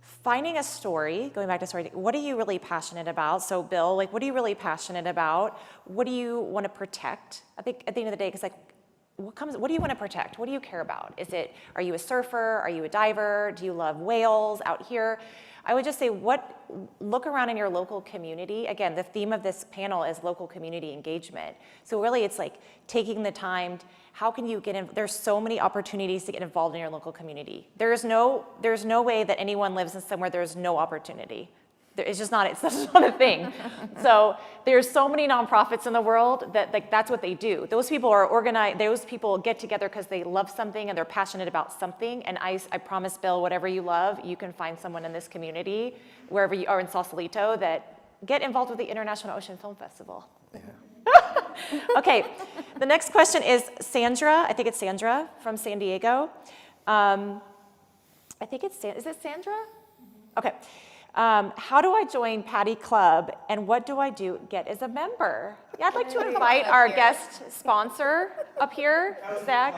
finding a story, going back to story, what are you really passionate about? So Bill, like what are you really passionate about? What do you want to protect? I think at the end of the day, it's like, what do you want to protect? What do you care about? Are you a surfer? Are you a diver? Do you love whales out here? I would just say, look around in your local community. Again, the theme of this panel is local community engagement. So really it's like taking the time, how can you get in, there's so many opportunities to get involved in your local community. There's no way that anyone lives in somewhere there's no opportunity. It's just not, it's just not a thing. So there's so many nonprofits in the world that like that's what they do. Those people are organized, those people get together because they love something and they're passionate about something. And I promise, Bill, whatever you love, you can find someone in this community, wherever you are in Sausalito, that get involved with the International Ocean Film Festival. Yeah. Okay, the next question is Sandra, I think it's Sandra from San Diego. I think it's, is it Sandra? Okay. How do I join PADI Club, and what do I get as a member? Yeah, I'd like to invite our guest sponsor up here, Zach.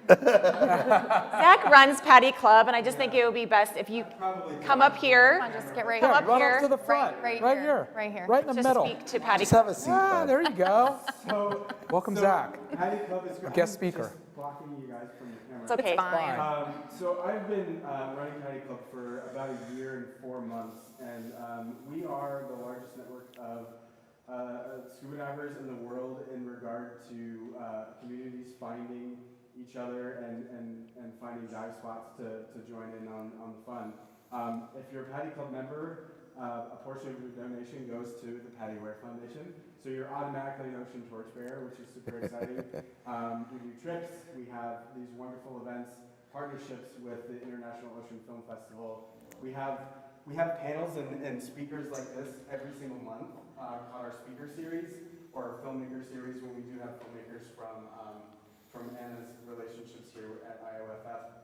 Zach runs PADI Club, and I just think it would be best if you come up here. Come on, just get right Come up here. To the front. Right here. Right here. Right in the Just middle. speak to PADI Just Club. have a seat. There you go. So, Welcome, Zach. PADI Club is guest speaker. Just blocking you guys from the camera. It's okay. So I've been running PADI Club for about a year and 4 months, and we are the largest network of scuba divers in the world in regard to communities finding each other and finding dive spots to join in on the fun. If you're a PADI Club member, a portion of your donation goes to the PADI Wear Foundation. So you're automatically an ocean torchbearer, which is super exciting. We do trips, we have these wonderful events, partnerships with the International Ocean Film Festival. We have panels and speakers like this every single month called our speaker series or our filmmaker series, when we do have filmmakers from Anna's relationships here at IOFF.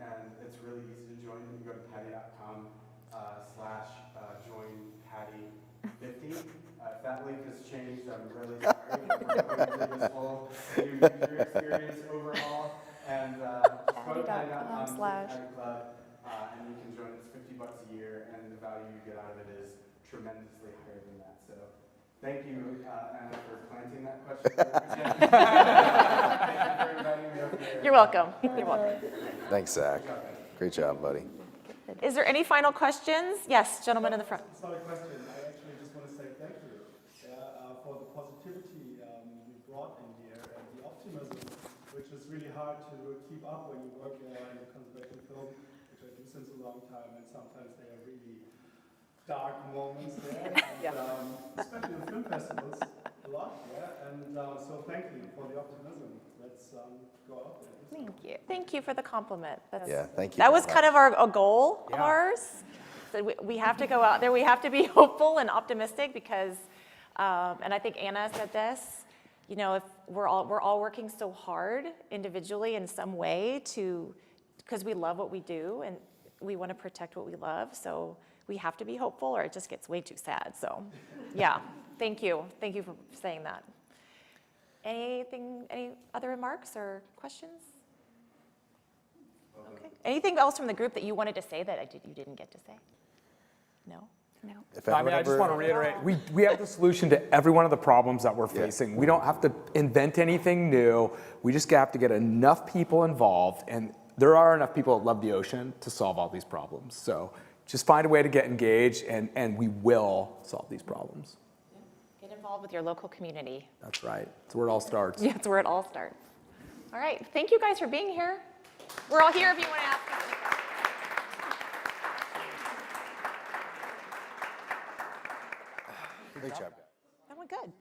And it's really easy to join. You go to PADI.com/join-PADI50. If that link has changed, I'm really sorry. We're going through this whole new user experience overhaul. And go to PADI.com/PADI Club, and you can join. It's $50 a year, and the value you get out of it is tremendously higher than that. So thank you, Anna, for planting that question. Thank you for inviting me over here. You're welcome. You're welcome. Thanks, Zach. Great job, buddy. Is there any final questions? Yes, gentleman in the front. It's not a question. I actually just want to say thank you. really hard to keep up when you work in conservation film, which I do since a long time, and sometimes there are really dark moments there, and, especially in film festivals, a lot, and so thank you for the optimism. Let's go out there. Thank you. Thank you for the compliment. Thank you. That was kind of a goal of ours. So we have to go out there. We have to be hopeful and optimistic because, and I think Anna said this. You know, if we're all working so hard individually in some way because we love what we do and we want to protect what we love. So we have to be hopeful, or it just gets way too sad. So, yeah. Thank you. Thank you for saying that. Any other remarks or questions? Okay. Anything else from the group that you wanted to say that you didn't get to say? No? No. I just want to reiterate, we have the solution to every one of the problems that we're facing. We don't have to invent anything new. We just have to get enough people involved, and there are enough people that love the ocean to solve all these problems. So just find a way to get engaged, and we will solve these problems. Get involved with your local community. That's right. That's where it all starts. Yeah, it's where it all starts. All right. Thank you guys for being here. We're all here if you want to ask us any questions. Great job. That went good.